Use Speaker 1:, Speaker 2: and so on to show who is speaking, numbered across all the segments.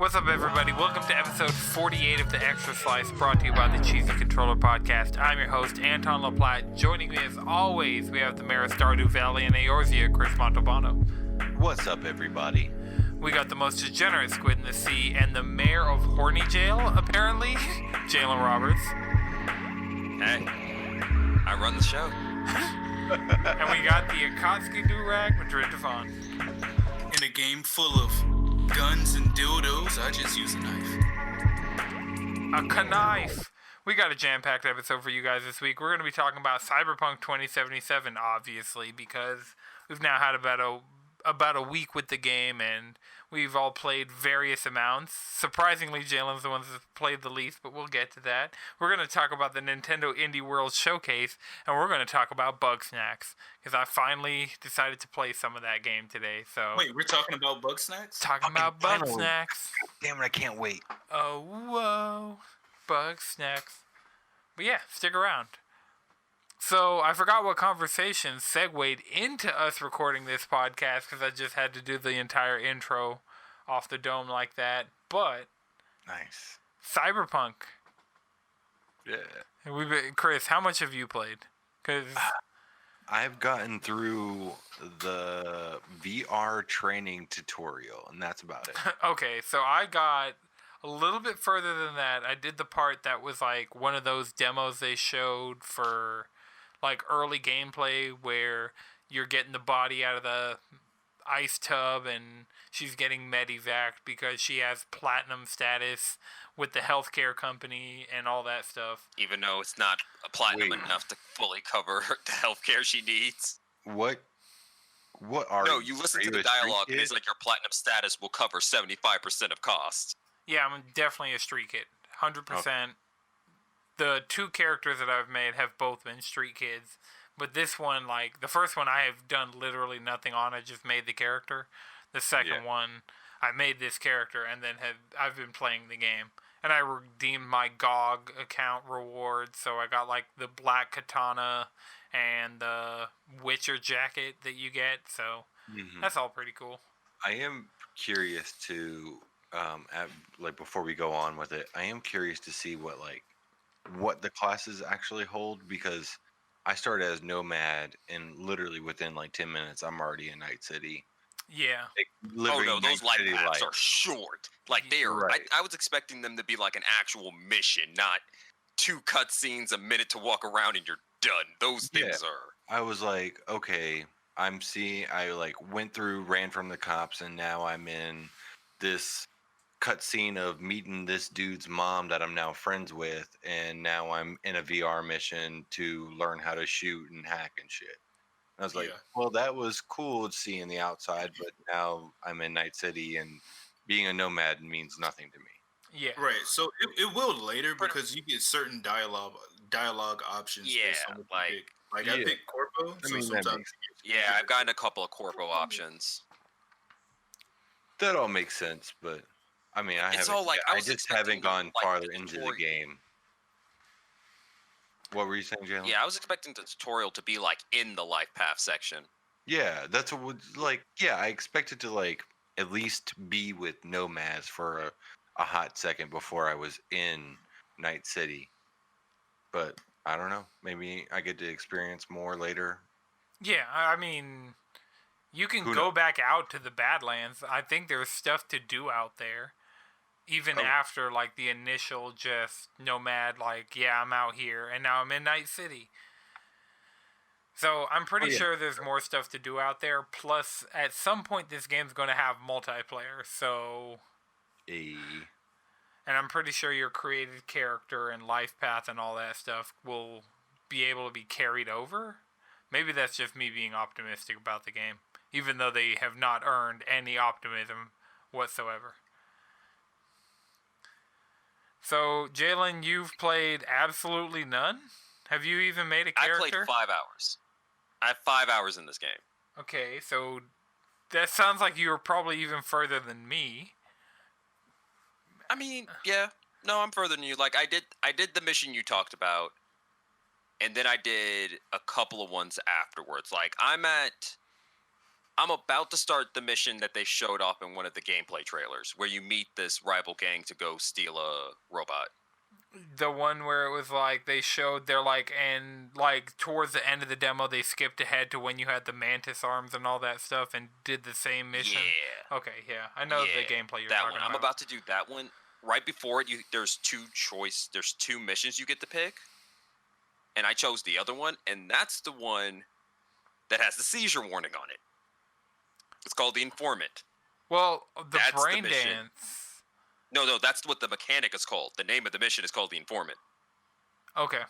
Speaker 1: What's up, everybody? Welcome to episode 48 of the XtraSlice, brought to you by the Cheesy Controller Podcast. I'm your host, Anton LaPlatte. Joining me, as always, we have the Mayor of Stardew Valley and Eorzea, Chris Montalbano.
Speaker 2: What's up, everybody?
Speaker 1: We got the most degenerate squid in the sea and the Mayor of Horny Jail, apparently, Jalen Roberts.
Speaker 3: Hey, I run the show.
Speaker 1: And we got the Akatsuki Durag, Madrid Devon.
Speaker 4: In a game full of guns and dildos, I just use a knife.
Speaker 1: A knife. We got a jam-packed episode for you guys this week. We're going to be talking about Cyberpunk 2077, obviously, because we've now had about a week with the game, and we've all played various amounts. Surprisingly, Jalen's the one that's played the least, but we'll get to that. We're going to talk about the Nintendo Indie World Showcase, and we're going to talk about Bugsnax, because I finally decided to play some of that game today. So
Speaker 4: Wait, we're talking about Bugsnax?
Speaker 1: Talking about Bugsnax.
Speaker 2: Damn it, I can't wait.
Speaker 1: Oh, whoa. Bugsnax. But yeah, stick around. So, I forgot what conversation segued into us recording this podcast because I just had to do the entire intro off the dome like that. But,
Speaker 2: Nice.
Speaker 1: Cyberpunk.
Speaker 2: Yeah.
Speaker 1: Chris, how much have you played? Because
Speaker 2: I've gotten through the VR training tutorial, and that's about it.
Speaker 1: okay, so I got a little bit further than that. I did the part that was like one of those demos they showed for like early gameplay where you're getting the body out of the ice tub and she's getting medevaced because she has platinum status with the healthcare company and all that stuff.
Speaker 3: Even though it's not a platinum enough to fully cover the healthcare she needs.
Speaker 2: What are
Speaker 3: No, you listen to the dialogue and it's like your platinum status will cover 75% of cost.
Speaker 1: Yeah, I'm definitely a street kid. 100%. Okay. The two characters that I've made have both been street kids. But this one, like, the first one I have done literally nothing on. I just made the character. The second one, I made this character and then I've been playing the game. And I redeemed my GOG account rewards. So I got, like, the black katana and the Witcher jacket that you get. So that's all pretty cool.
Speaker 2: I am curious to, before we go on with it, I am curious to see what the classes actually hold, because I started as Nomad and literally within like 10 minutes I'm already in Night City.
Speaker 1: Yeah.
Speaker 3: Oh no, those life paths are short. Like they are. Right. I was expecting them to be like an actual mission, not 2 cutscenes, a minute to walk around and you're done. Those things are.
Speaker 2: I was like, okay, I went through, ran from the cops, and now I'm in this cutscene of meeting this dude's mom that I'm now friends with, and now I'm in a VR mission to learn how to shoot and hack and shit. I was like, well, that was cool seeing the outside, but now I'm in Night City and being a nomad means nothing to me.
Speaker 1: Yeah.
Speaker 4: Right. So it will later because you get certain dialogue options.
Speaker 3: Yeah.
Speaker 4: I picked Corpo.
Speaker 3: I've gotten a couple of Corpo options.
Speaker 2: That all makes sense, but I mean, I just haven't gone farther into the game. What were you saying, Jalen?
Speaker 3: Yeah, I was expecting the tutorial to be like in the life path section.
Speaker 2: Yeah, that's what I expected to at least be with nomads for a hot second before I was in Night City. But I don't know. Maybe I get to experience more later.
Speaker 1: Yeah, I mean, you can go back out to the Badlands. I think there's stuff to do out there. Even after, the initial just nomad, I'm out here, and now I'm in Night City. So, I'm pretty sure there's more stuff to do out there. Plus, at some point, this game's going to have multiplayer, so... And I'm pretty sure your created character and life path and all that stuff will be able to be carried over. Maybe that's just me being optimistic about the game, even though they have not earned any optimism whatsoever. So, Jalen, you've played absolutely none? Have you even made a character?
Speaker 3: I played 5 hours. I have 5 hours in this game.
Speaker 1: Okay, so that sounds like you were probably even further than me.
Speaker 3: I mean, yeah. No, I'm further than you. I did the mission you talked about, and then I did a couple of ones afterwards. I'm I'm about to start the mission that they showed off in one of the gameplay trailers, where you meet this rival gang to go steal a robot.
Speaker 1: The one where it was like they showed they're like, and like towards the end of the demo they skipped ahead to when you had the mantis arms and all that stuff and did the same mission.
Speaker 3: Yeah.
Speaker 1: Okay, yeah, I know the gameplay you're talking about.
Speaker 3: I'm about to do that one. Right before it, there's two missions you get to pick, and I chose the other one, and that's the one that has the seizure warning on it. It's called the Informant.
Speaker 1: Well, that's brain dance.
Speaker 3: No, that's what the mechanic is called. The name of the mission is called the Informant.
Speaker 1: Okay.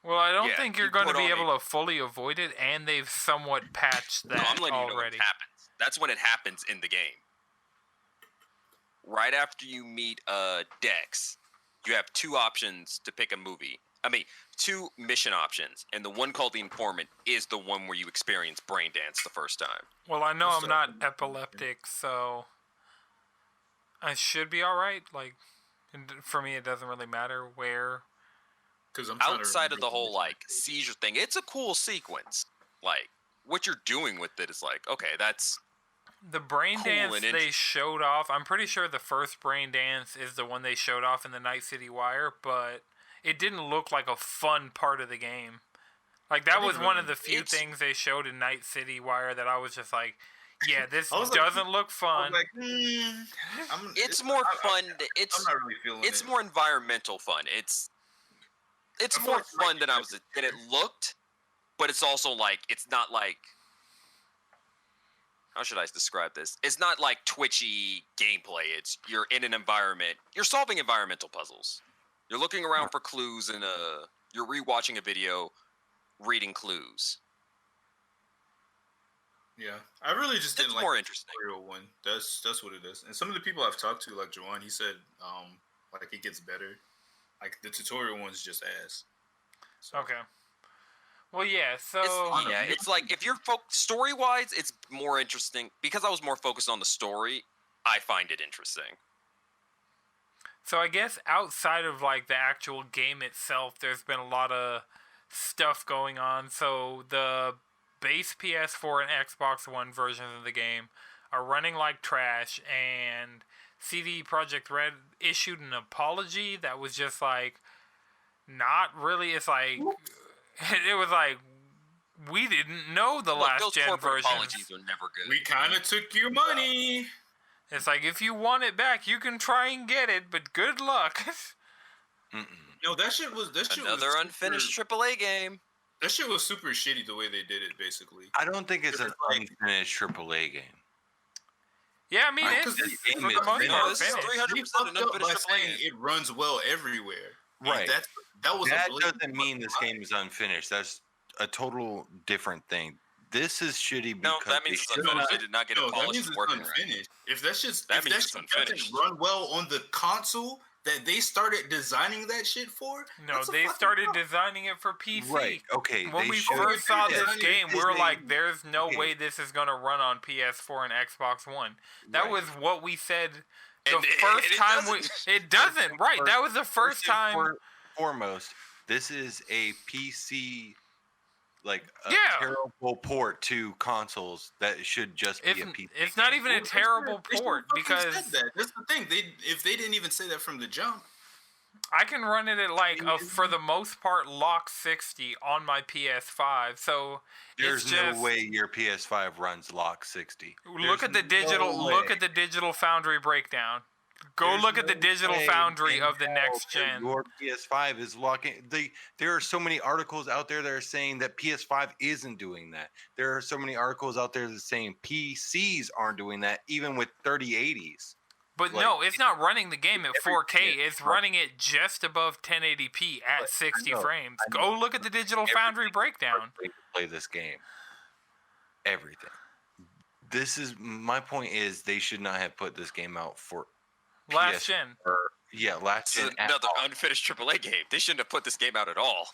Speaker 1: Well, I don't think you're going to be able to fully avoid it, and they've somewhat patched that
Speaker 3: I'm letting
Speaker 1: already.
Speaker 3: you know when it happens. That's when it happens in the game. Right after you meet Dex, you have two options to pick a movie. Two mission options, and the one called the Informant is the one where you experience brain dance the first time.
Speaker 1: Well, I know I'm not epileptic, so I should be all right. Like, for me, it doesn't really matter where.
Speaker 3: Because outside of the whole like seizure thing, it's a cool sequence. Like, what you're doing with it is like, okay, that's
Speaker 1: the brain
Speaker 3: cool
Speaker 1: dance they showed off. I'm pretty sure the first brain dance is the one they showed off in the Night City Wire, but it didn't look like a fun part of the game. Like, that was one of the few things they showed in Night City Wire that I was just like, yeah, this doesn't look fun.
Speaker 3: Like, it's more fun. I'm not really feeling it. It's more environmental fun. It's more fun than it looked, but it's also like, it's not like, how should I describe this? It's not like twitchy gameplay. It's, you're in an environment, you're solving environmental puzzles. You're looking around for clues and you're rewatching a video, reading clues.
Speaker 4: Yeah, I really just didn't like
Speaker 3: more interesting.
Speaker 4: The tutorial one. That's what it is. And some of the people I've talked to, like Jawan, he said, like it gets better. Like the tutorial one's just ass.
Speaker 1: So. Okay. Well, yeah. So
Speaker 3: it's like if you're story wise, it's more interesting because I was more focused on the story. I find it interesting.
Speaker 1: So I guess outside of like the actual game itself, there's been a lot of stuff going on. So the base PS4 and Xbox One versions of the game are running like trash, and CD Projekt Red issued an apology that was just like not really. It's like it was like, we didn't know the last gen versions.
Speaker 3: Apologies are never good.
Speaker 4: We kind of took your money.
Speaker 1: It's like, if you want it back, you can try and get it, but good luck.
Speaker 4: No, that shit was
Speaker 3: another unfinished AAA game.
Speaker 4: That shit was super shitty the way they did it. Basically,
Speaker 2: I don't think it's an unfinished AAA game.
Speaker 1: Yeah, I mean, it's for the most part
Speaker 3: this is 300% an unfinished AAA game.
Speaker 4: It runs well everywhere.
Speaker 2: Right.
Speaker 4: That
Speaker 2: doesn't mean this game is unfinished. That's a total different thing. This is shitty because
Speaker 3: that means it's unfinished. They did not get it polished and working
Speaker 4: right. If that shit
Speaker 3: doesn't
Speaker 4: run well on the console that they started designing that shit for,
Speaker 1: no, they started designing it for PC.
Speaker 2: Right. Okay.
Speaker 1: When we first saw this game, we were like, "There's no way this is gonna run on PS4 and Xbox One." That was what we said the first time. It doesn't. Right. That was the first time.
Speaker 2: Foremost, this is a PC. Like a terrible port to consoles that should just be a PC.
Speaker 1: It's not even a terrible port because
Speaker 4: that's the thing. If they didn't even say that from the jump,
Speaker 1: I can run it at like for the most part lock 60 on my PS5. So
Speaker 2: there's no way your PS5 runs lock 60.
Speaker 1: Look at the digital foundry breakdown. Go look at the digital foundry of the next gen.
Speaker 2: Your PS5 is locking. There are so many articles out there that are saying that PS5 isn't doing that. There are so many articles out there that are saying PCs aren't doing that, even with 3080s.
Speaker 1: But no, it's not running the game at 4K. It's running it just above 1080p at 60 frames. Go look at the digital foundry breakdown.
Speaker 2: Play this game. Everything. My point is they should not have put this game out for
Speaker 1: last gen.
Speaker 2: Last gen.
Speaker 3: Another unfinished AAA game. They shouldn't have put this game out at all.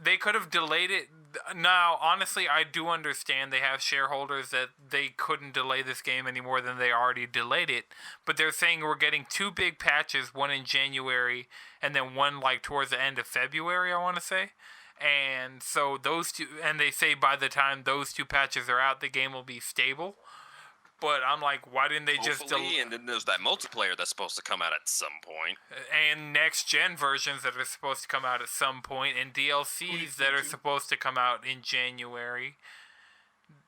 Speaker 1: They could have delayed it. Now, honestly, I do understand they have shareholders that they couldn't delay this game any more than they already delayed it. But they're saying we're getting two big patches, one in January and then one like towards the end of February, I want to say. And so those two, and they say by the time those two patches are out, the game will be stable. But I'm like, why didn't they just
Speaker 3: and then there's that multiplayer that's supposed to come out at some point,
Speaker 1: and next gen versions that are supposed to come out at some point, and DLCs that are supposed to come out in January.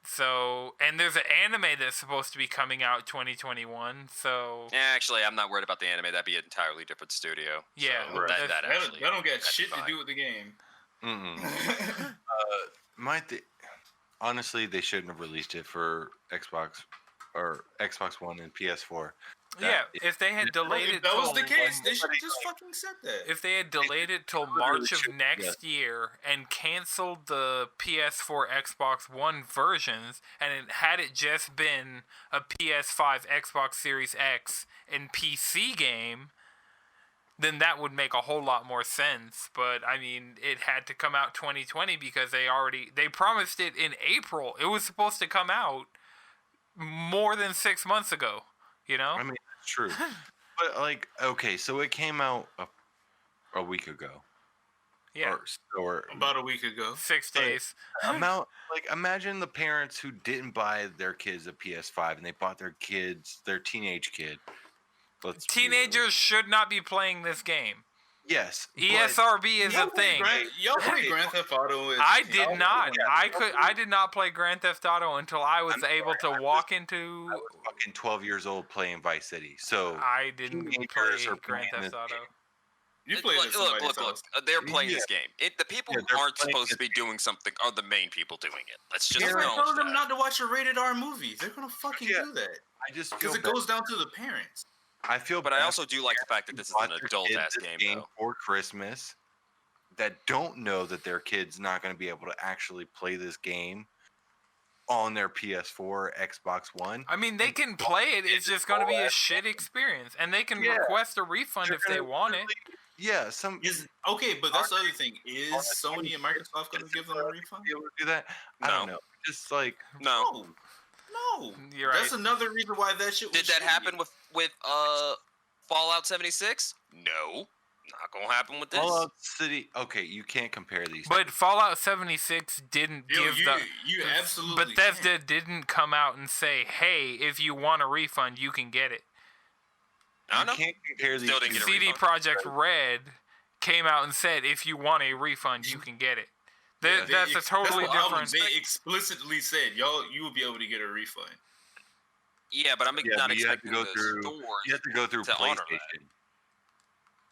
Speaker 1: So, and there's an anime that's supposed to be coming out 2021. So,
Speaker 3: actually, I'm not worried about the anime. That'd be an entirely different studio.
Speaker 1: Yeah,
Speaker 3: so that
Speaker 4: don't get shit to do with the game.
Speaker 2: Honestly, they shouldn't have released it for Xbox or Xbox One and PS4.
Speaker 1: If they had delayed it,
Speaker 4: if that was the case, they should have just fucking said that.
Speaker 1: If they had delayed it till March of next year and canceled the PS4, Xbox One versions, and had it just been a PS5, Xbox Series X, and PC game, then that would make a whole lot more sense. But I mean, it had to come out 2020 because they promised it in April. It was supposed to come out more than 6 months ago. You know?
Speaker 2: I mean, that's true. But like, okay, so it came out a week ago.
Speaker 1: Yeah.
Speaker 2: Or
Speaker 4: about a week ago.
Speaker 1: 6 days.
Speaker 2: Imagine the parents who didn't buy their kids a PS5 and they bought their teenage kid.
Speaker 1: Teenagers should not be playing this game.
Speaker 2: Yes.
Speaker 1: ESRB is a thing.
Speaker 4: Y'all play Grand Theft Auto?
Speaker 1: I did not. I did not play Grand Theft Auto until I was able to walk into.
Speaker 2: I was fucking 12 years old playing Vice City, so
Speaker 1: I didn't play Grand Theft Auto.
Speaker 4: You played
Speaker 3: look. They're playing this game. The people who aren't supposed to be doing something are the main people doing it. Let's just
Speaker 4: tell them not to watch a rated R movie. They're gonna fucking do that.
Speaker 2: I just
Speaker 4: because it goes down to the parents.
Speaker 2: I feel,
Speaker 3: but I also do like the fact that this is an adult-ass game
Speaker 2: for Christmas that don't know that their kid's not going to be able to actually play this game on their PS4 or Xbox One.
Speaker 1: I mean, they can play it. It's just going to be a shit experience, and they can request a refund if they want it.
Speaker 2: Yeah,
Speaker 4: okay, but that's the other thing. Is Sony and Microsoft going to give them a refund?
Speaker 2: Be able to do that? I don't know. Just like
Speaker 4: No,
Speaker 1: you're right.
Speaker 4: That's another reason why that shit was
Speaker 3: Did that happen with Fallout 76? No. Not gonna happen with this.
Speaker 2: Fallout City. Okay, you can't compare these.
Speaker 1: But Fallout 76 didn't give the.
Speaker 4: You absolutely.
Speaker 1: Bethesda didn't come out and say, "Hey, if you want a refund, you can get it."
Speaker 2: You can't compare these.
Speaker 1: CD Projekt Red came out and said, "If you want a refund, you can get it." That's a totally different.
Speaker 4: They explicitly said, you will be able to get a refund.
Speaker 3: Yeah, but I'm not expecting the stores.
Speaker 2: You have to go through PlayStation.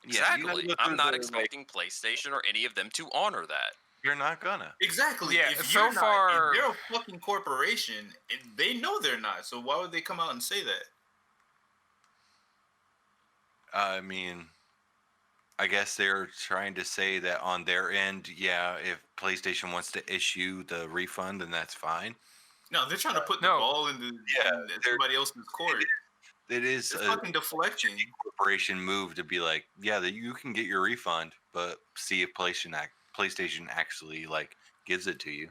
Speaker 3: Exactly. I'm not expecting PlayStation or any of them to honor that.
Speaker 2: You're not gonna.
Speaker 4: Exactly.
Speaker 1: Yeah.
Speaker 4: If
Speaker 1: so far,
Speaker 4: they're a fucking corporation, and they know they're not. So why would they come out and say that?
Speaker 2: I mean, I guess they're trying to say that on their end, if PlayStation wants to issue the refund, then that's fine.
Speaker 4: No, they're trying to put the ball in somebody else's court.
Speaker 2: It's a
Speaker 4: fucking deflection.
Speaker 2: Corporation move to be like, you can get your refund, but see if PlayStation actually gives it to you.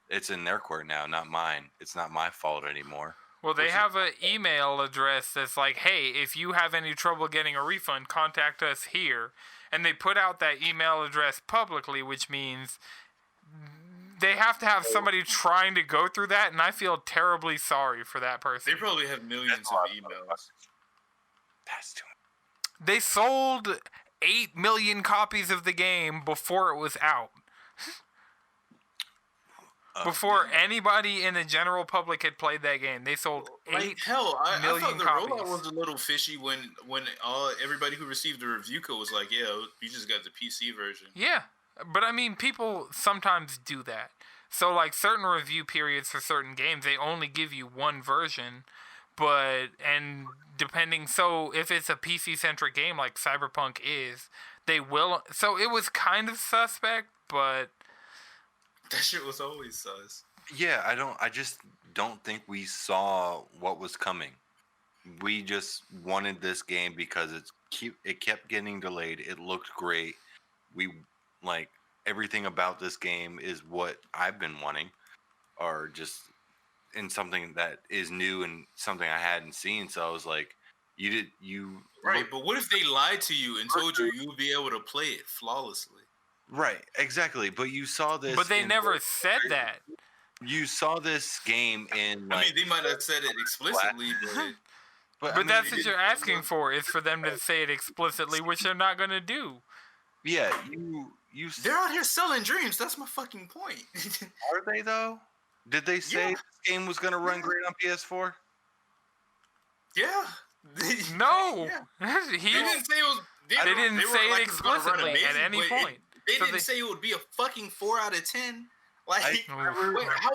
Speaker 2: It's in their court now, not mine. It's not my fault anymore.
Speaker 1: Well, they have an email address that's like, hey, if you have any trouble getting a refund, contact us here. And they put out that email address publicly, which means they have to have somebody trying to go through that, and I feel terribly sorry for that person.
Speaker 4: They probably have millions of emails.
Speaker 2: That's too much.
Speaker 1: They sold 8 million copies of the game before it was out. Before anybody in the general public had played that game, they sold 8 million
Speaker 4: I thought the
Speaker 1: copies.
Speaker 4: rollout was a little fishy when everybody who received the review code was like, you just got the PC version.
Speaker 1: Yeah, but I mean, people sometimes do that. So, certain review periods for certain games, they only give you one version. And depending, so if it's a PC-centric game like Cyberpunk is, they will. So it was kind of suspect, but
Speaker 4: that shit was always sus.
Speaker 2: Yeah, I just don't think we saw what was coming. We just wanted this game because it kept getting delayed. It looked great. We everything about this game is what I've been wanting, or just in something that is new and something I hadn't seen. So I was like,
Speaker 4: right? But what if they lied to you and told you would be able to play it flawlessly?
Speaker 2: Right, exactly. But you saw this.
Speaker 1: But they never said that.
Speaker 2: You saw this game in.
Speaker 4: I
Speaker 2: Like,
Speaker 4: mean, they might have said it explicitly,
Speaker 2: but I
Speaker 1: But
Speaker 2: mean,
Speaker 1: that's what you're asking for, is for them to say it explicitly, which they're not going to do.
Speaker 2: yeah, you.
Speaker 4: they're out here selling dreams. That's my fucking point.
Speaker 2: Are they though? Did they say
Speaker 4: Yeah.
Speaker 2: this game was gonna run great on PS4?
Speaker 4: Yeah.
Speaker 1: No,
Speaker 4: Yeah.
Speaker 1: he
Speaker 4: They didn't say it was.
Speaker 1: They didn't
Speaker 4: were
Speaker 1: say it
Speaker 4: like, it's gonna run
Speaker 1: explicitly at
Speaker 4: amazing,
Speaker 1: any
Speaker 4: but
Speaker 1: point.
Speaker 4: They
Speaker 1: So
Speaker 4: didn't
Speaker 1: they-
Speaker 4: say it would be a fucking 4 out of 10. Like, wait,
Speaker 2: remember-
Speaker 4: how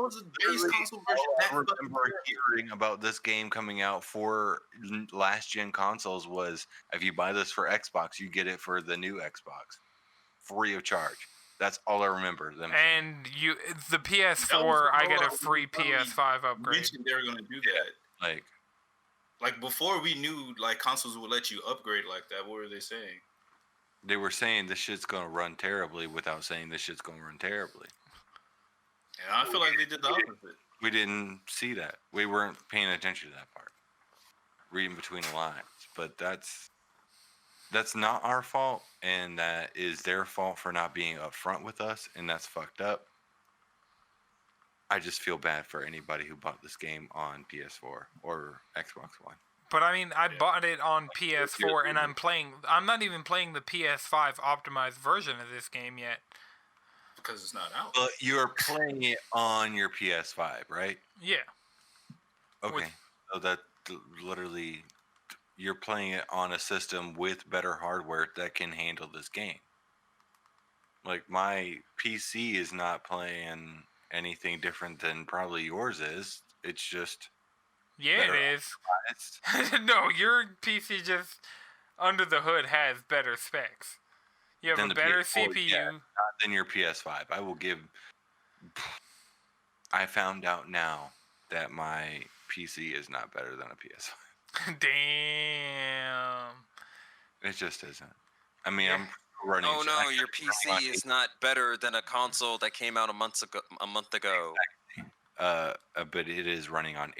Speaker 4: was a base console version
Speaker 2: All
Speaker 4: that
Speaker 2: I
Speaker 4: fucking
Speaker 2: remember hearing about this game coming out for last gen consoles was, if you buy this for Xbox, you get it for the new Xbox, free of charge. That's all I remember them.
Speaker 1: And the PS4, I get a free PS5 upgrade.
Speaker 4: mentioned they were gonna do that. Like before we knew like consoles would let you upgrade like that. What were they saying?
Speaker 2: They were saying this shit's gonna run terribly without saying this shit's gonna run terribly.
Speaker 4: And I feel like they did the opposite.
Speaker 2: We didn't see that. We weren't paying attention to that part. Reading between the lines. But that's not our fault, and that is their fault for not being upfront with us, and that's fucked up. I just feel bad for anybody who bought this game on PS4 or Xbox One.
Speaker 1: But I mean, I bought it on PS4, and I'm not even playing the PS5 optimized version of this game yet.
Speaker 4: Because it's not out.
Speaker 2: But you're playing it on your PS5, right?
Speaker 1: Yeah.
Speaker 2: Okay. So that literally, you're playing it on a system with better hardware that can handle this game. Like, my PC is not playing anything different than probably yours is. It's just
Speaker 1: Yeah,
Speaker 2: better
Speaker 1: it is.
Speaker 2: optimized
Speaker 1: No, your PC just under the hood has better specs. You have
Speaker 2: than
Speaker 1: a
Speaker 2: the
Speaker 1: better
Speaker 2: PS4.
Speaker 1: CPU.
Speaker 2: Yeah, not than your PS5. I will give. I found out now that my PC is not better than a PS5.
Speaker 1: Damn.
Speaker 2: It just isn't. I mean,
Speaker 1: Yeah.
Speaker 2: I'm running.
Speaker 3: Oh no, your PC is not better than a console that came out a month ago.
Speaker 2: But it is running on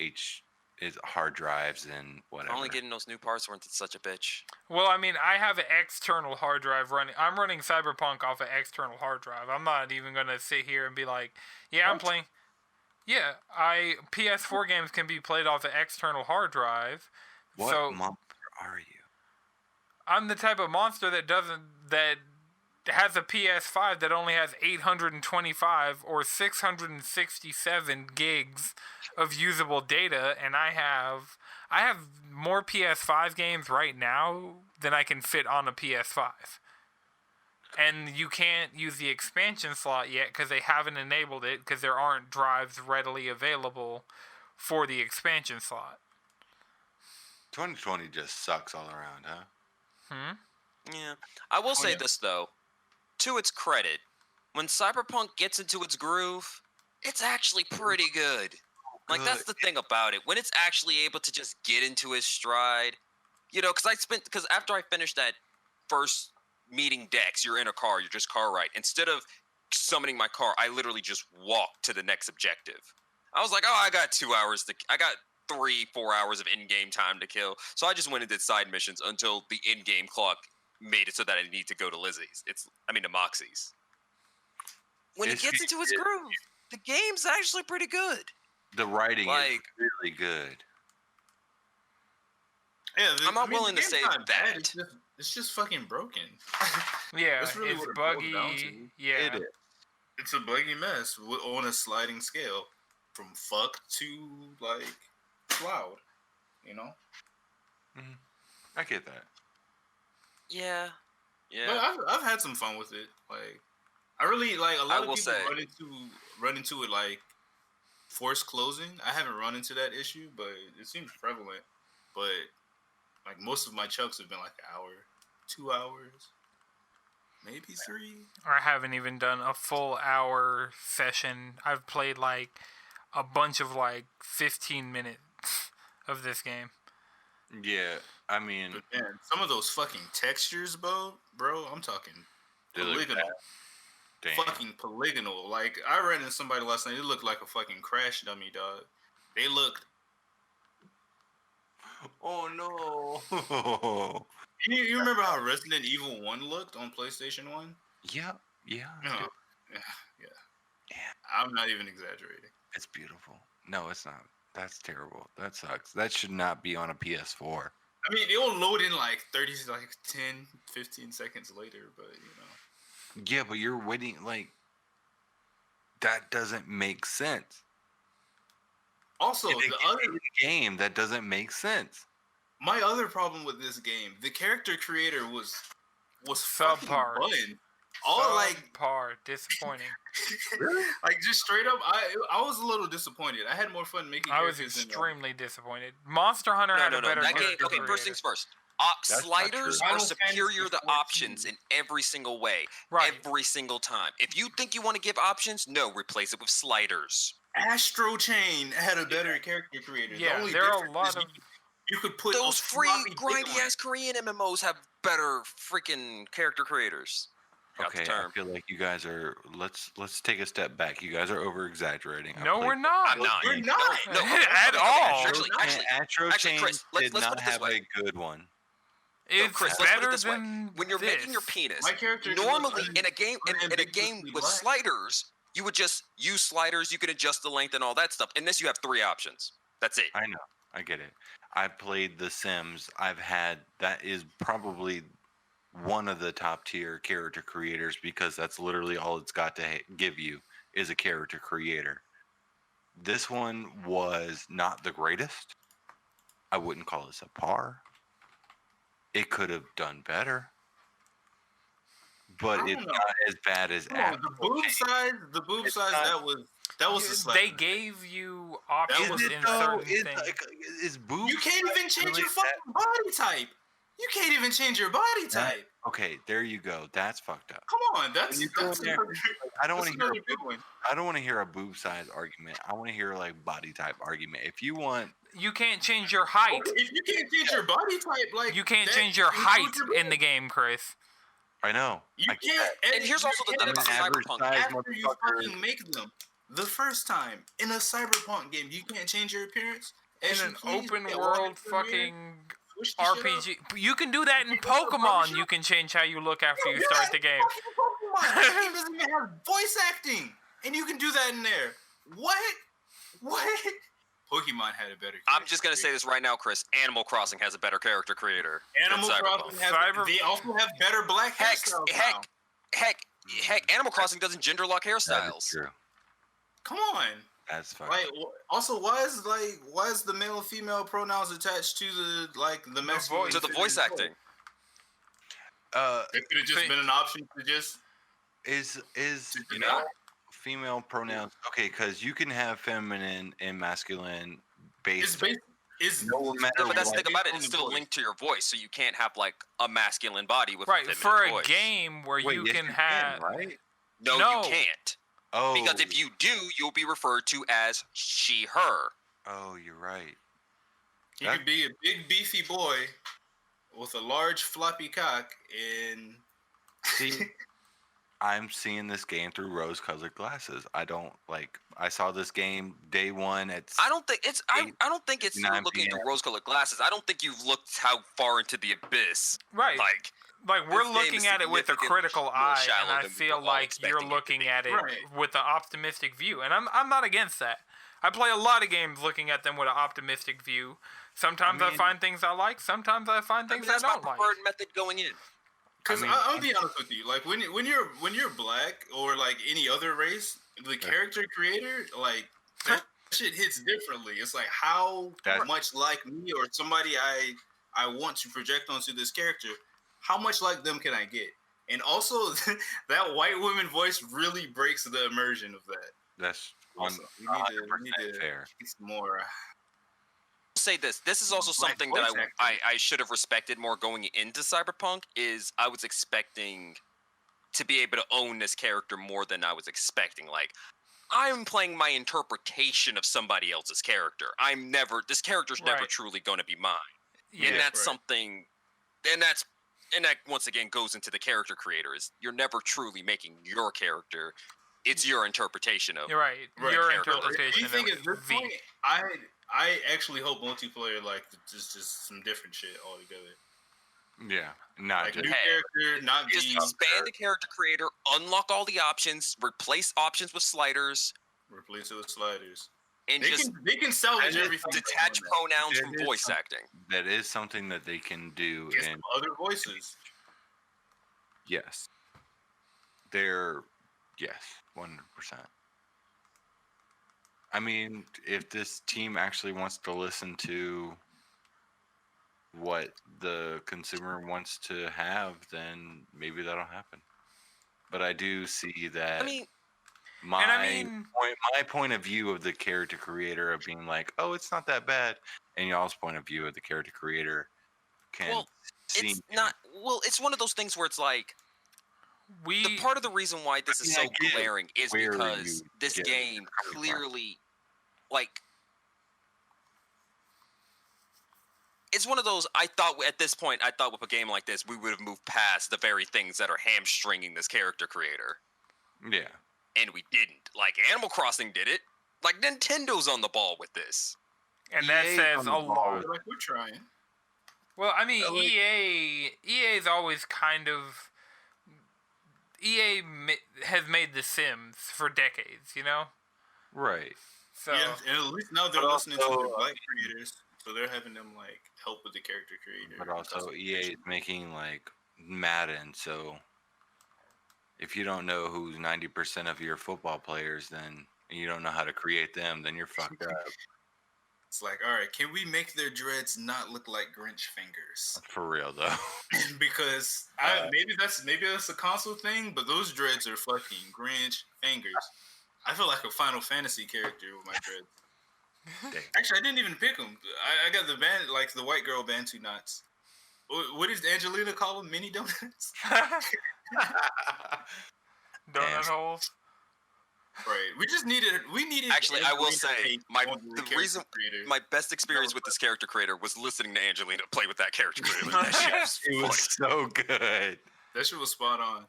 Speaker 2: hard drives and whatever.
Speaker 3: Only getting those new parts weren't such a bitch.
Speaker 1: Well, I mean, I have an external hard drive running. I'm running Cyberpunk off an external hard drive. I'm not even going to sit here and be like, yeah, I'm playing. Yeah, PS4 games can be played off an external hard drive.
Speaker 2: What monster are you?
Speaker 1: I'm the type of monster that has a PS5 that only has 825 or 667 gigs of usable data, and I have more PS5 games right now than I can fit on a PS5. And you can't use the expansion slot yet because they haven't enabled it because there aren't drives readily available for the expansion slot.
Speaker 2: 2020 just sucks all around, huh?
Speaker 3: Yeah. I will say this though, to its credit, when Cyberpunk gets into its groove, it's actually pretty good. Like, that's the thing about it. When it's actually able to just get into its stride, because after I finished that first meeting Dex, you're in a car, you're just car ride. Instead of summoning my car, I literally just walked to the next objective. I was like, I got 2 hours I got 3-4 hours of in-game time to kill. So I just went and did side missions until the in-game clock made it so that I need to go to Lizzie's. To Moxie's. When it gets into its groove, the game's actually pretty good.
Speaker 2: The writing is really good.
Speaker 4: Yeah,
Speaker 3: I'm not willing to say that.
Speaker 4: It's just fucking broken.
Speaker 1: Yeah,
Speaker 4: That's really
Speaker 1: it's
Speaker 4: what it boils down
Speaker 1: buggy.
Speaker 4: to.
Speaker 1: Yeah.
Speaker 2: It is.
Speaker 4: It's a buggy mess on a sliding scale, from fuck to like cloud. You know.
Speaker 2: I get that.
Speaker 3: Yeah.
Speaker 4: But I've had some fun with it. Like, I really like a lot of people run into it like forced closing. I haven't run into that issue, but it seems prevalent. But like most of my chunks have been like an hour, 2 hours, maybe 3.
Speaker 1: I haven't even done a full hour session. I've played like a bunch of like 15 minutes of this game.
Speaker 2: Yeah, I mean,
Speaker 4: But man, some of those fucking textures, bro, I'm talking
Speaker 2: they look
Speaker 4: polygonal.
Speaker 2: bad. Damn.
Speaker 4: Fucking polygonal. Like, I ran into somebody last night. It looked like a fucking crash dummy, dog. They looked.
Speaker 2: Oh no!
Speaker 4: You remember how Resident Evil 1 looked on PlayStation 1?
Speaker 2: Yeah.
Speaker 4: No.
Speaker 2: dude.
Speaker 4: Yeah.
Speaker 2: Yeah.
Speaker 4: I'm not even exaggerating.
Speaker 2: It's beautiful. No, it's not. That's terrible. That sucks. That should not be on a PS4.
Speaker 4: I mean, it will load in like 30, like 10, 15 seconds later, but
Speaker 2: Yeah, but you're waiting. Like, that doesn't make sense.
Speaker 4: Also,
Speaker 2: In
Speaker 4: the other
Speaker 2: game, that doesn't make sense.
Speaker 4: my other problem with this game, the character creator was fucking
Speaker 1: Subpar.
Speaker 4: button. All like
Speaker 1: Subpar. Disappointing.
Speaker 4: like just straight up, I was a little disappointed. I had more fun making.
Speaker 1: I was
Speaker 4: characters than,
Speaker 1: extremely disappointed. Monster Hunter had a better
Speaker 3: That game.
Speaker 1: character
Speaker 3: Okay,
Speaker 1: creator.
Speaker 3: first things first.
Speaker 2: That's not
Speaker 3: Sliders
Speaker 2: true.
Speaker 3: are
Speaker 4: Final
Speaker 3: superior
Speaker 4: Fantasy
Speaker 3: to
Speaker 4: 14.
Speaker 3: options in every single way.
Speaker 1: Right.
Speaker 3: Every single time. If you think you want to give options, no, replace it with sliders.
Speaker 4: Astro Chain had a better character creator. The
Speaker 1: Yeah,
Speaker 4: only
Speaker 1: there are a
Speaker 4: difference
Speaker 1: lot
Speaker 4: is
Speaker 1: of.
Speaker 4: you could put
Speaker 3: Those
Speaker 4: a
Speaker 3: free
Speaker 4: floppy dick
Speaker 3: grindy
Speaker 4: on
Speaker 3: ass Korean MMOs have better freaking character creators. Got
Speaker 2: Okay,
Speaker 3: the term.
Speaker 2: I feel like you guys are. Let's take a step back. You guys are over exaggerating.
Speaker 1: No, we're not.
Speaker 3: I'm not.
Speaker 4: We're not.
Speaker 3: No,
Speaker 1: At all.
Speaker 3: Actually,
Speaker 2: Astro Chain
Speaker 3: Chris, let's
Speaker 2: did
Speaker 3: put
Speaker 2: not
Speaker 3: it this
Speaker 2: have
Speaker 3: way.
Speaker 2: a good one.
Speaker 1: It's
Speaker 3: Chris, let's put it
Speaker 1: better
Speaker 3: this way.
Speaker 1: than
Speaker 3: When you're
Speaker 1: this.
Speaker 3: making your penis,
Speaker 4: My character
Speaker 3: normally
Speaker 4: was
Speaker 3: in a game
Speaker 4: unambiguously
Speaker 3: with
Speaker 4: black.
Speaker 3: sliders, you would just use sliders. You can adjust the length and all that stuff. In this, you have 3 options. That's it.
Speaker 2: I know. I get it. I played The Sims. That is probably one of the top tier character creators because that's literally all it's got to give you is a character creator. This one was not the greatest. I wouldn't call this a par. It could have done better, but
Speaker 4: I
Speaker 2: it's
Speaker 4: don't know.
Speaker 2: not as bad as
Speaker 4: Come on, the boob
Speaker 2: It's
Speaker 4: size,
Speaker 2: not-
Speaker 4: that was the slap.
Speaker 1: They gave you options
Speaker 4: was
Speaker 1: in
Speaker 4: it
Speaker 1: certain things.
Speaker 2: Is boob
Speaker 4: You can't even change
Speaker 2: really
Speaker 4: your fucking body type. You can't even change your body type.
Speaker 2: Okay, there you go. That's fucked up.
Speaker 4: Come on, that's
Speaker 2: When you go in there,
Speaker 4: another,
Speaker 2: I don't want
Speaker 4: that's
Speaker 2: to hear.
Speaker 4: another good one.
Speaker 2: I don't want to hear a boob size argument. I want to hear like body type argument. If you want,
Speaker 1: You can't change your height.
Speaker 4: Okay, if you can't change your body type, like
Speaker 1: You can't
Speaker 4: that
Speaker 1: change your
Speaker 4: includes
Speaker 1: height
Speaker 4: your
Speaker 1: in the
Speaker 4: boob.
Speaker 1: game, Chris.
Speaker 2: I know.
Speaker 4: You
Speaker 2: I get
Speaker 4: can't.
Speaker 2: that.
Speaker 3: And here's also the thing
Speaker 4: you
Speaker 3: about
Speaker 4: can't
Speaker 2: average
Speaker 3: Cyberpunk.
Speaker 2: size
Speaker 4: after you
Speaker 2: motherfucker.
Speaker 4: fucking make them the first time in a Cyberpunk game. You can't change your appearance
Speaker 1: In
Speaker 4: as you
Speaker 1: an
Speaker 4: please.
Speaker 1: open
Speaker 4: You can't walk
Speaker 1: world
Speaker 4: into a mirror,
Speaker 1: fucking
Speaker 4: switch the shit up.
Speaker 1: RPG. You can do that in
Speaker 4: You can go to the
Speaker 1: Pokemon.
Speaker 4: barbershop.
Speaker 1: You can change how you look after
Speaker 4: Yo,
Speaker 1: you
Speaker 4: do
Speaker 1: start
Speaker 4: that
Speaker 1: the
Speaker 4: in
Speaker 1: game.
Speaker 4: fucking Pokemon. This game doesn't even have voice acting, and you can do that in there. What? Pokemon had a better.
Speaker 3: I'm just gonna say this right now, Chris. Animal Crossing has a better character creator
Speaker 4: Animal
Speaker 3: than Cyberpunk.
Speaker 4: Crossing has.
Speaker 1: Cyber-
Speaker 4: They also have better black hairstyles now.
Speaker 3: Heck, Animal Crossing doesn't gender lock
Speaker 2: That is
Speaker 3: hairstyles.
Speaker 2: true.
Speaker 4: Come on.
Speaker 2: That's fine.
Speaker 4: Like, also, why is the male and female pronouns attached to the masculine?
Speaker 1: voice.
Speaker 3: To the voice acting.
Speaker 4: It could have just been an option to just.
Speaker 2: Is
Speaker 4: You know?
Speaker 2: female pronouns okay? Because you can have feminine and masculine
Speaker 4: It's
Speaker 2: based.
Speaker 4: it's
Speaker 2: No matter
Speaker 3: No, but that's the
Speaker 2: what.
Speaker 3: thing about it.
Speaker 4: on
Speaker 3: It's
Speaker 4: the
Speaker 3: still
Speaker 4: voice.
Speaker 3: linked to your voice, so you can't have like a masculine body with a
Speaker 1: Right,
Speaker 3: feminine
Speaker 1: for a
Speaker 3: voice.
Speaker 1: game where
Speaker 2: Wait,
Speaker 1: you
Speaker 2: yes,
Speaker 1: can
Speaker 2: you
Speaker 1: have.
Speaker 2: right?
Speaker 3: No,
Speaker 1: No.
Speaker 3: you can't.
Speaker 2: Oh,
Speaker 3: Because if you do, you'll be referred to as she, her.
Speaker 2: oh, you're right.
Speaker 4: You could be a big beefy boy with a large floppy cock and.
Speaker 2: See, I'm seeing this game through rose-colored glasses. I don't like. I saw this game day one at.
Speaker 3: I don't think it's. I don't think it's
Speaker 2: 9
Speaker 3: looking through
Speaker 2: PM.
Speaker 3: rose-colored glasses. I don't think you've looked how far into the abyss.
Speaker 1: Right.
Speaker 3: Like
Speaker 1: We're
Speaker 3: this game
Speaker 1: looking
Speaker 3: is
Speaker 1: at it with a
Speaker 3: significantly
Speaker 1: critical
Speaker 3: more
Speaker 1: eye,
Speaker 3: shallow
Speaker 1: and I
Speaker 3: than we
Speaker 1: feel
Speaker 3: were all
Speaker 1: like you're
Speaker 3: expecting it to
Speaker 1: looking
Speaker 3: be.
Speaker 1: at it
Speaker 4: Right.
Speaker 1: with an optimistic view, and I'm not against that. I play a lot of games looking at them with an optimistic view. Sometimes I
Speaker 2: mean-
Speaker 1: find things I like. Sometimes I find things I
Speaker 3: that's my
Speaker 1: don't like.
Speaker 3: preferred method going in.
Speaker 4: Because
Speaker 2: I mean-
Speaker 4: I'll be honest with you, like when you're black or like any other race, the character creator like that shit hits differently. It's like how
Speaker 2: That-
Speaker 4: much like me or somebody I want to project onto this character, how much like them can I get? And also that white woman voice really breaks the immersion of that.
Speaker 2: That's
Speaker 4: Also, we need to
Speaker 2: fair.
Speaker 4: get some more.
Speaker 3: Say this. This is also
Speaker 4: Black
Speaker 3: something that
Speaker 4: voice
Speaker 3: I should have respected more going into Cyberpunk. Is I was expecting to be able to own this character more than I was expecting. Like I'm playing my interpretation of somebody else's character. This character's never
Speaker 1: Right.
Speaker 3: truly going to be mine.
Speaker 1: Yeah.
Speaker 3: And that's
Speaker 4: right.
Speaker 3: something, and that once again goes into the character creator. Is you're never truly making your character. It's your interpretation of.
Speaker 1: You're right.
Speaker 4: Right.
Speaker 1: Your
Speaker 3: Character.
Speaker 1: interpretation
Speaker 4: You think
Speaker 1: of
Speaker 4: at this
Speaker 1: V.
Speaker 4: point, I actually hope multiplayer like just some different shit altogether.
Speaker 2: Yeah, not
Speaker 4: Like
Speaker 2: just
Speaker 4: new character, not
Speaker 3: Just
Speaker 4: the
Speaker 3: expand the character creator, unlock all the options, replace options with sliders,
Speaker 4: replace it with sliders.
Speaker 3: and
Speaker 4: They can salvage everything.
Speaker 3: detach pronouns
Speaker 2: There
Speaker 3: from
Speaker 2: is
Speaker 3: voice
Speaker 2: some-
Speaker 3: acting.
Speaker 2: that is something that they can do.
Speaker 4: Get
Speaker 2: And
Speaker 4: some other voices.
Speaker 2: yes, they're 100%. I mean, if this team actually wants to listen to what the consumer wants to have, then maybe that'll happen. But I do see that
Speaker 3: I mean,
Speaker 2: my point of view of the character creator of being like, oh, it's not that bad, and y'all's point of view of the character creator can
Speaker 3: well,
Speaker 2: seem
Speaker 3: it's not. Well, it's one of those things where it's like the part of the reason why this is so glaring is
Speaker 2: where
Speaker 3: because
Speaker 2: you
Speaker 3: this
Speaker 2: get
Speaker 3: game
Speaker 2: coming from.
Speaker 3: clearly, like, it's one of those. I thought at this point, with a game like this, we would have moved past the very things that are hamstringing this character creator,
Speaker 2: Yeah.
Speaker 3: and we didn't. Like Animal Crossing did it. Like Nintendo's on the ball with this.
Speaker 1: And that
Speaker 2: EA
Speaker 1: says
Speaker 2: on
Speaker 1: a
Speaker 2: the ball
Speaker 1: lot.
Speaker 2: with-
Speaker 4: Like we're trying.
Speaker 1: Well, I mean, EA's always kind of... has made The Sims for decades, you know?
Speaker 2: Right.
Speaker 1: So,
Speaker 4: Yeah, and at least now they're
Speaker 2: But
Speaker 4: listening to
Speaker 2: also,
Speaker 4: the black creators, so they're having them like help with the character creator.
Speaker 2: But also, EA is making like Madden, so if you don't know who's 90% of your football players, then and you don't know how to create them, then you're fucked up.
Speaker 4: It's like, all right, can we make their dreads not look like Grinch fingers?
Speaker 2: For real though.
Speaker 4: Because maybe that's a console thing, but those dreads are fucking Grinch fingers. I feel like a Final Fantasy character with my dreads. Actually, I didn't even pick them. I got the like the white girl Bantu knots. What did Angelina call them? Mini donuts.
Speaker 1: donut holes.
Speaker 4: Right. We needed.
Speaker 3: Actually, I will
Speaker 4: Angelina
Speaker 3: say
Speaker 4: Tate on the character creator.
Speaker 3: my best experience with this character creator was listening to Angelina play with that character creator. That shit was
Speaker 2: It was so good.
Speaker 4: That shit was spot on.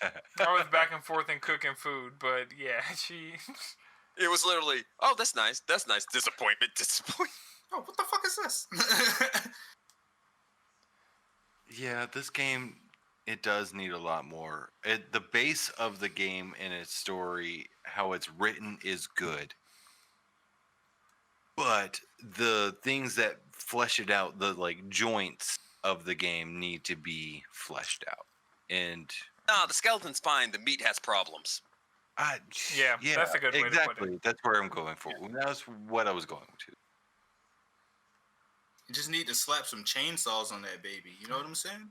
Speaker 1: I was back and forth in cooking food, but yeah, she...
Speaker 3: It was literally, oh, that's nice. That's nice. Disappointment.
Speaker 4: Oh, what the fuck is this?
Speaker 2: Yeah, this game, it does need a lot more. The base of the game and its story, how it's written, is good. But the things that flesh it out, the like joints of the game, need to be fleshed out. And
Speaker 3: Nah, the skeleton's fine. The meat has problems.
Speaker 1: Yeah, that's a good way to put it.
Speaker 2: Exactly. That's where I'm going for. That's what I was going to.
Speaker 4: You just need to slap some chainsaws on that baby. You know what I'm saying?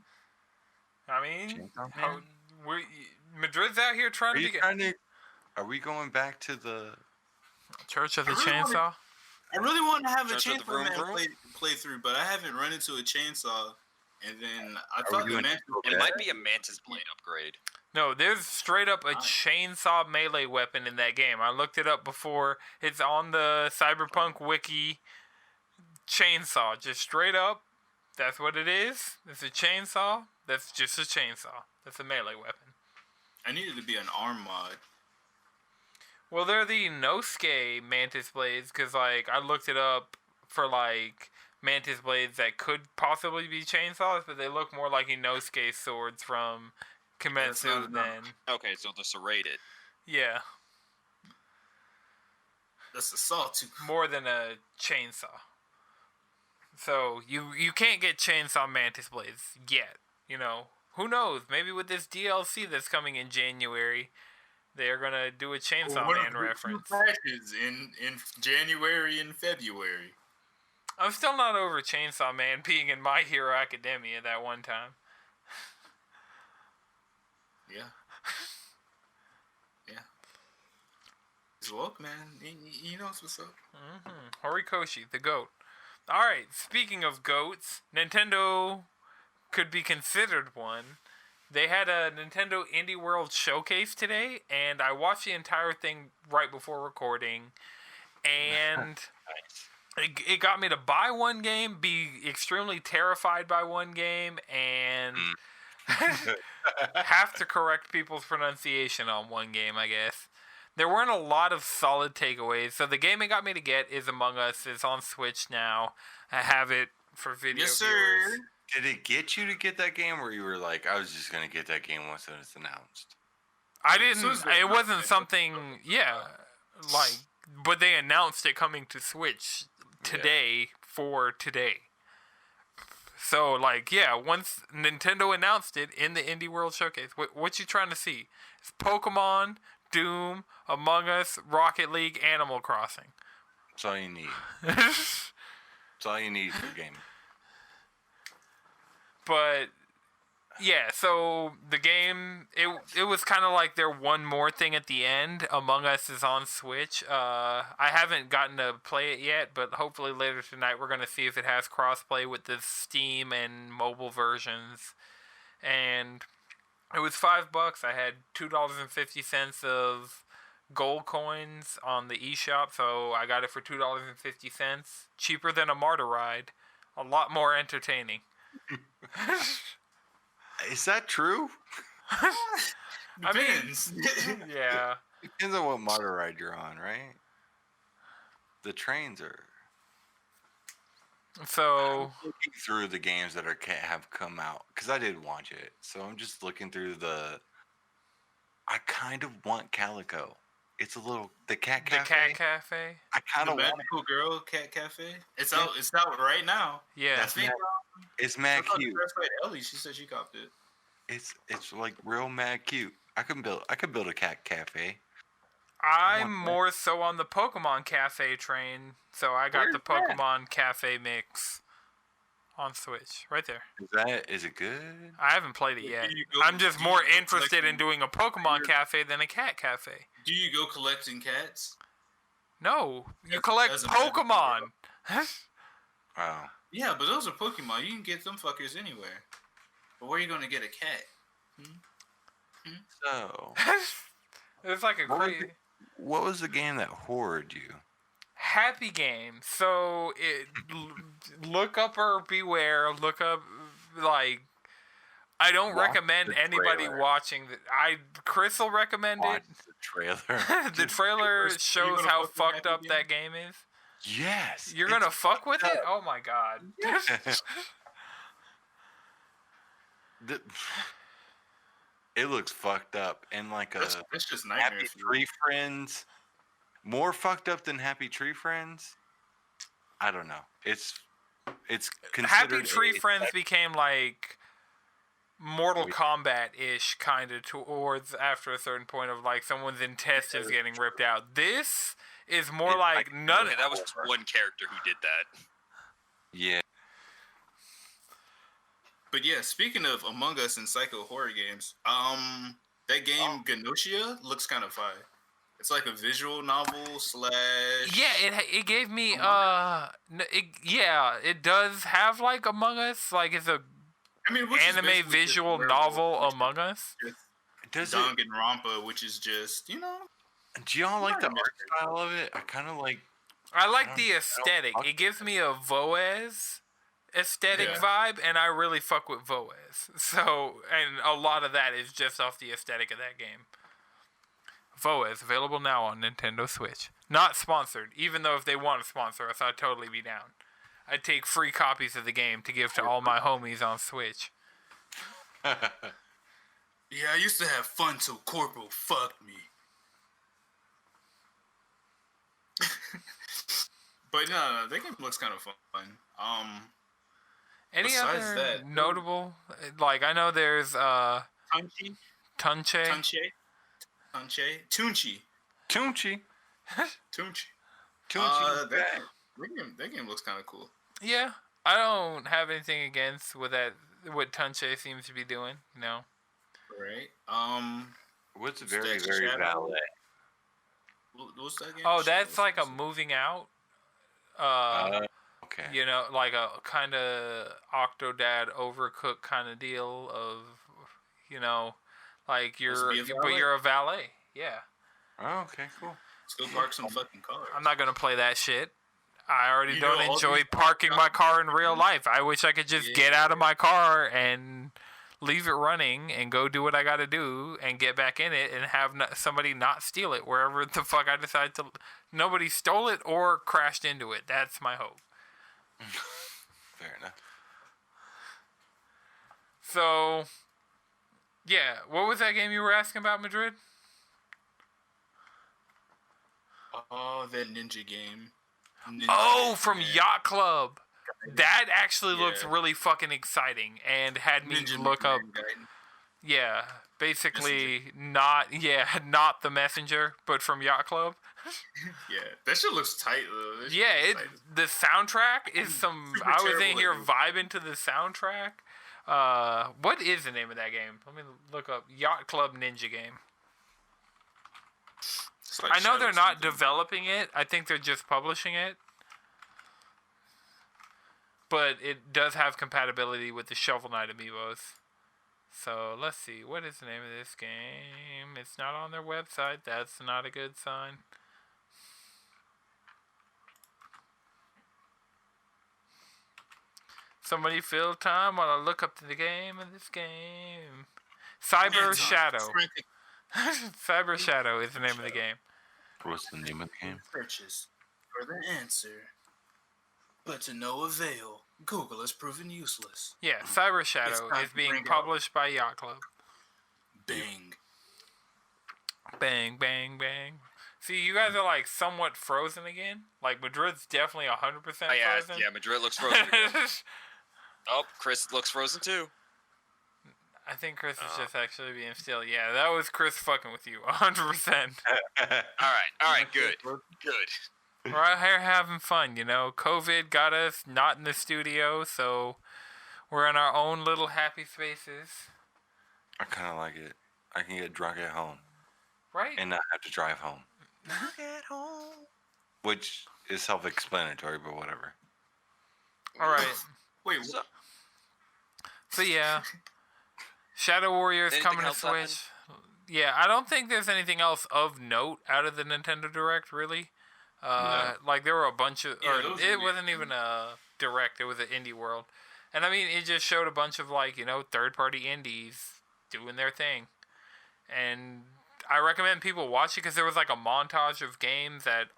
Speaker 1: I mean,
Speaker 2: Chainsaw
Speaker 1: how,
Speaker 2: Man?
Speaker 1: Madrid's out here trying to be...
Speaker 2: Are we going back to the
Speaker 1: Church of the
Speaker 4: I really wanna-
Speaker 1: Chainsaw?
Speaker 4: I really want to have a
Speaker 3: Church of the
Speaker 4: Chainsaw Man
Speaker 3: Vroom Vroom?
Speaker 4: play through, but I haven't run into a chainsaw. And then I
Speaker 2: Are
Speaker 4: thought
Speaker 2: we
Speaker 4: the
Speaker 2: doing-
Speaker 4: man.
Speaker 3: It might be a Mantis Blade upgrade.
Speaker 1: No, there's straight up a chainsaw melee weapon in that game. I looked it up before. It's on the Cyberpunk wiki. Chainsaw, just straight up. That's what it is. It's a chainsaw. That's just a chainsaw. That's a melee weapon.
Speaker 4: I needed to be an arm mod.
Speaker 1: Well, they're the Nosuke Mantis Blades, because, like, I looked it up for, like, Mantis Blades that could possibly be chainsaws, but they look more like Inosuke swords from
Speaker 4: That's
Speaker 1: Kimetsu
Speaker 4: not enough.
Speaker 3: Okay, so they're serrated.
Speaker 1: Yeah,
Speaker 4: That's a sawtooth.
Speaker 1: more than a chainsaw. So, you can't get chainsaw Mantis Blades yet, you know. Who knows? Maybe with this DLC that's coming in January, they're going to do a Chainsaw
Speaker 4: One of
Speaker 1: Man
Speaker 4: the
Speaker 1: reference.
Speaker 4: two patches in January and February.
Speaker 1: I'm still not over Chainsaw Man being in My Hero Academia that one time.
Speaker 4: Yeah. Yeah. He's woke, man. He knows what's up.
Speaker 1: Horikoshi, the goat. Alright, speaking of goats, Nintendo could be considered one. They had a Nintendo Indie World showcase today, and I watched the entire thing right before recording, and it got me to buy one game, be extremely terrified by one game, and have to correct people's pronunciation on one game, I guess. There weren't a lot of solid takeaways, so the game it got me to get is Among Us. It's on Switch now. I have it for video
Speaker 4: Yes, sir.
Speaker 1: viewers.
Speaker 2: Did it get you to get that game, or you were like, I was just gonna get that game once it's announced?
Speaker 1: I didn't. It wasn't something. Yeah, like, but they announced it coming to Switch today for today. So, like, yeah, once Nintendo announced it in the Indie World Showcase, what you trying to see? It's Pokemon, Doom, Among Us, Rocket League, Animal Crossing.
Speaker 2: That's all you need. That's all you need for gaming.
Speaker 1: But yeah, so the game, it was kind of like their one more thing at the end. Among Us is on Switch. I haven't gotten to play it yet, but hopefully later tonight we're gonna see if it has crossplay with the Steam and mobile versions. And it was $5. I had $2.50 of gold coins on the eShop, so I got it for $2.50, cheaper than a Martyr ride, a lot more entertaining.
Speaker 2: Is that true?
Speaker 4: Depends.
Speaker 1: Yeah.
Speaker 2: Depends on what motor ride you're on, right? The trains are.
Speaker 1: So
Speaker 2: I'm looking through the games that have come out because I did watch it, so I'm just looking through the. I kind of want Calico. It's a little the cat cafe.
Speaker 1: The cat cafe.
Speaker 2: I kind of want
Speaker 4: Magical Girl Cat Cafe. It's out. It's out right now.
Speaker 1: Yeah.
Speaker 2: That's it's mad cute.
Speaker 4: Ellie, she said she copped it.
Speaker 2: It's like real mad cute. I could build a cat cafe.
Speaker 1: I'm more so on the Pokemon Cafe train, so I got the Pokemon Cafe mix on Switch right there.
Speaker 2: Is it good?
Speaker 1: I haven't played it yet. I'm just more interested in doing a Pokemon Cafe than a cat cafe.
Speaker 4: Do you go collecting cats?
Speaker 1: No, you collect Pokemon.
Speaker 2: Wow.
Speaker 4: Yeah, but those are Pokemon. You can get them fuckers anywhere. But where are you going to get a cat?
Speaker 2: So,
Speaker 1: it's like a crazy.
Speaker 2: What was the game that whored you?
Speaker 1: Happy Game. So look up or beware. Look up like. I don't recommend anybody watching that. Chris will recommend it.
Speaker 2: The trailer.
Speaker 1: The trailer shows how fucked up that game is.
Speaker 2: Yes.
Speaker 1: You're gonna fuck with it? Oh my god.
Speaker 2: It looks fucked up and like
Speaker 4: that's just nightmare.
Speaker 2: Happy Tree Friends. More fucked up than Happy Tree Friends. I don't know. It's considered
Speaker 1: Happy Tree Friends became like Mortal Kombat-ish kind of towards after a certain point of like someone's intestines getting ripped out. This is more like none.
Speaker 3: Okay, that was one character who did that.
Speaker 2: Yeah.
Speaker 4: But yeah, speaking of Among Us and psycho horror games, that game Gnosia looks kind of fire. It's like a visual novel slash.
Speaker 1: Yeah, it gave me it does have like Among Us, like it's a anime visual novel Among Us.
Speaker 4: Danganronpa, which is just
Speaker 2: Do y'all like the art style of it?
Speaker 1: I like the aesthetic. It gives me a Voez aesthetic vibe, and I really fuck with Voez. So, and a lot of that is just off the aesthetic of that game. Voez, available now on Nintendo Switch. Not sponsored, even though if they want to sponsor us, I'd totally be down. I'd take free copies of the game to give to all my homies on Switch.
Speaker 4: Yeah, I used to have fun till Corporal fucked me. But no, that game looks kind of fun.
Speaker 1: Any other notable? Like, I know there's
Speaker 4: Tunchi. That game looks kind of cool.
Speaker 1: Yeah, I don't have anything against what Tunche seems to be doing.
Speaker 4: Right.
Speaker 2: What's very valid?
Speaker 4: What's that game?
Speaker 1: Oh, that's like a moving out.
Speaker 2: Okay.
Speaker 1: Like a kind of Octodad Overcooked kind of deal of, like but you're a valet. Yeah.
Speaker 2: Oh, okay, cool.
Speaker 4: Let's go park some fucking cars.
Speaker 1: I'm not gonna play that shit. I already don't enjoy parking my car in real life. I wish I could just get out of my car and leave it running and go do what I gotta do and get back in it and have somebody not steal it wherever the fuck I decide to. Nobody stole it or crashed into it. That's my hope.
Speaker 2: Fair enough.
Speaker 1: So, yeah, what was that game you were asking about, Madrid?
Speaker 4: Oh, that ninja game.
Speaker 1: From Yacht Club. That actually looks
Speaker 4: Yeah.
Speaker 1: really fucking exciting and had me look up. Yeah, basically not the Messenger, but from Yacht Club.
Speaker 4: Yeah, that shit looks tight though.
Speaker 1: Yeah, the soundtrack is some.
Speaker 4: Super
Speaker 1: I was in
Speaker 4: terrible
Speaker 1: here
Speaker 4: looking.
Speaker 1: vibing to the soundtrack. What is the name of that game? Let me look up Yacht Club Ninja Game.
Speaker 4: It's like
Speaker 1: I know they're
Speaker 4: Shadow
Speaker 1: not
Speaker 4: something.
Speaker 1: developing it. I think they're just publishing it. But it does have compatibility with the Shovel Knight amiibos. So let's see. What is the name of this game? It's not on their website. That's not a good sign. Somebody fill time while I look up the game of this game. Cyber Shadow. Cyber Shadow is the name of the game.
Speaker 2: What's the name of the game?
Speaker 4: Searches for the answer, but to no avail. Google has proven useless.
Speaker 1: Yeah, Cyber Shadow
Speaker 4: time
Speaker 1: is
Speaker 4: to
Speaker 1: being
Speaker 4: bring out-
Speaker 1: published by Yacht Club.
Speaker 4: Bang.
Speaker 1: Bang, bang, bang. See, you guys are like somewhat frozen again. Like Madrid's definitely 100%
Speaker 3: Oh, yeah,
Speaker 1: frozen.
Speaker 3: yeah, Madrid looks frozen again. Oh, Chris looks frozen too.
Speaker 1: I think Chris is just actually being still. Yeah, that was Chris fucking with you, 100%.
Speaker 3: All right, good.
Speaker 1: We're out here having fun, you know. COVID got us not in the studio, so we're in our own little happy spaces.
Speaker 2: I kind of like it. I can get drunk at home
Speaker 1: Right?
Speaker 2: and not have to drive home,
Speaker 3: Look at home.
Speaker 2: which is self-explanatory, but whatever.
Speaker 1: Alright.
Speaker 4: Wait, what?
Speaker 1: So yeah. Shadow Warriors
Speaker 3: Anything
Speaker 1: coming to
Speaker 3: else happen?
Speaker 1: Switch. Yeah, I don't think there's anything else of note out of the Nintendo Direct, really. Like there were a bunch of,
Speaker 4: Yeah,
Speaker 1: or
Speaker 4: those
Speaker 1: it
Speaker 4: were
Speaker 1: wasn't even a Direct. It was an Indie World, and I mean it just showed a bunch of like third-party indies doing their thing, and I recommend people watch it because there was like a montage of games that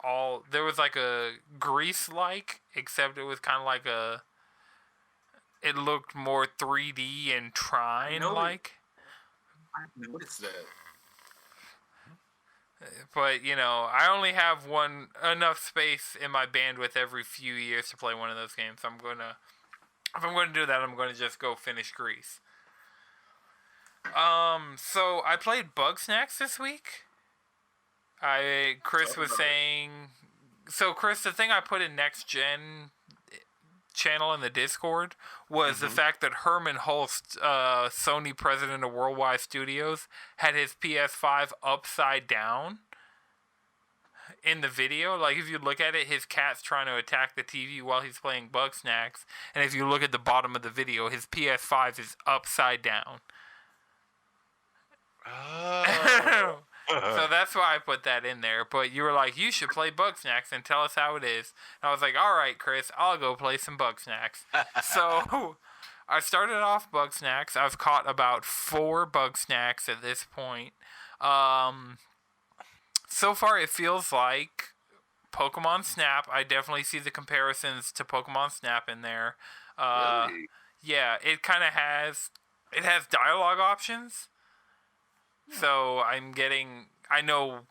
Speaker 1: there was like a Grease like, except it was kind of like it looked more 3D and Trine like.
Speaker 4: What is that?
Speaker 1: But I only have enough space in my bandwidth every few years to play one of those games. So if I'm gonna do that, I'm gonna just go finish Grease. So I played Bugsnax this week. Chris was saying. So Chris, the thing I put in Next Gen channel in the Discord was the fact that Herman Holst, Sony president of Worldwide Studios, had his PS5 upside down in the video. Like if you look at it, his cat's trying to attack the TV while he's playing Bugsnax, and if you look at the bottom of the video, his PS5 is upside down.
Speaker 2: Oh.
Speaker 1: So that's why I put that in there. But you were like, you should play Bugsnax and tell us how it is. And I was like, all right, Chris, I'll go play some Bugsnax. So I started off Bugsnax. I've caught about 4 Bugsnax at this point. So far, it feels like Pokemon Snap. I definitely see the comparisons to Pokemon Snap in there.
Speaker 2: Really?
Speaker 1: Yeah, it kind of has dialogue options. So I know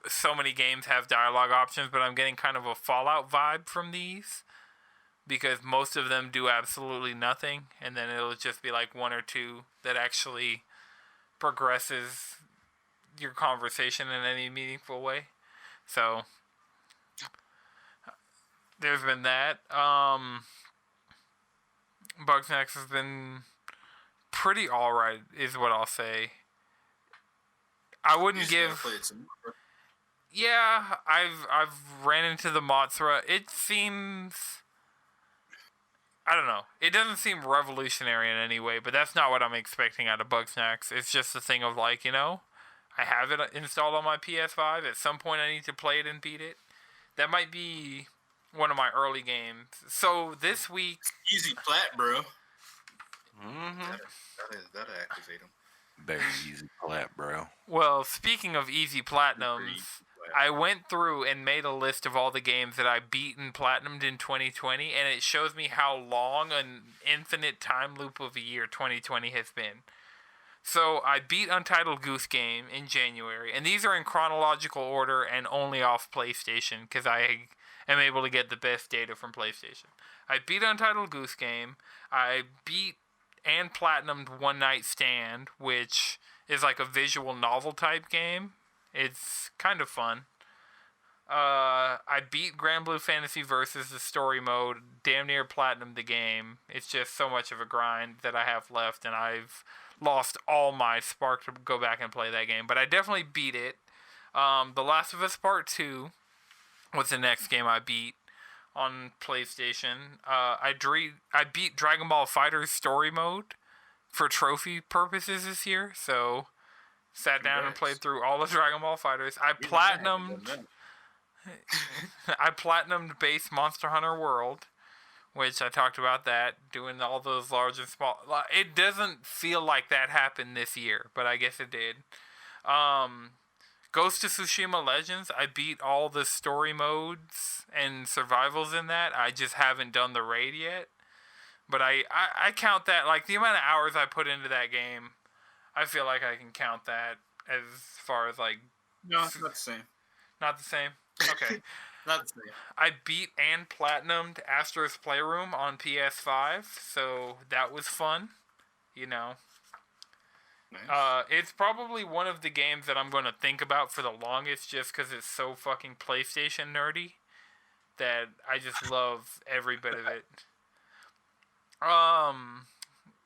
Speaker 1: so many games have dialogue options, but I'm getting kind of a Fallout vibe from these because most of them do absolutely nothing, and then it'll just be like 1 or 2 that actually progresses your conversation in any meaningful way. So there's been that. Bugsnax has been pretty alright, is what I'll say. I wouldn't give. Yeah, I've ran into the Mothra. It seems, I don't know. It doesn't seem revolutionary in any way, but that's not what I'm expecting out of Bugsnax. It's just a thing of like, I have it installed on my PS5. At some point, I need to play it and beat it. That might be one of my early games. So this week,
Speaker 4: Easy plat, bro.
Speaker 2: Mm-hmm.
Speaker 4: That'll activate him.
Speaker 2: Very easy plat, bro.
Speaker 1: well, speaking of easy platinums, I went through and made a list of all the games that I beat and platinumed in 2020, and it shows me how long an infinite time loop of a year 2020 has been. So I beat Untitled Goose Game in January, and these are in chronological order and only off PlayStation because I am able to get the best data from PlayStation. I beat Untitled Goose Game. I beat and platinumed One Night Stand, which is like a visual novel type game. It's kind of fun. I beat Grand Blue Fantasy Versus the story mode, damn near platinumed the game. It's just so much of a grind that I have left, and I've lost all my spark to go back and play that game. But I definitely beat it. The Last of Us Part 2 was the next game I beat on PlayStation. I beat Dragon Ball FighterZ story mode for trophy purposes this year, so sat down and played through all the Dragon Ball FighterZ. I platinumed base Monster Hunter World, which I talked about that, doing all those large and small. It doesn't feel like that happened this year, but I guess it did. Ghost of Tsushima Legends, I beat all the story modes and survivals in that. I just haven't done the raid yet. But I count that, like, the amount of hours I put into that game, I feel like I can count that as far as, like...
Speaker 4: No, it's not the same.
Speaker 1: Not the same? Okay.
Speaker 4: Not the same.
Speaker 1: I beat and platinumed Astro's Playroom on PS5, so that was fun, you know.
Speaker 4: Nice.
Speaker 1: It's probably one of the games that I'm going to think about for the longest just because it's so fucking PlayStation nerdy that I just love every bit of it.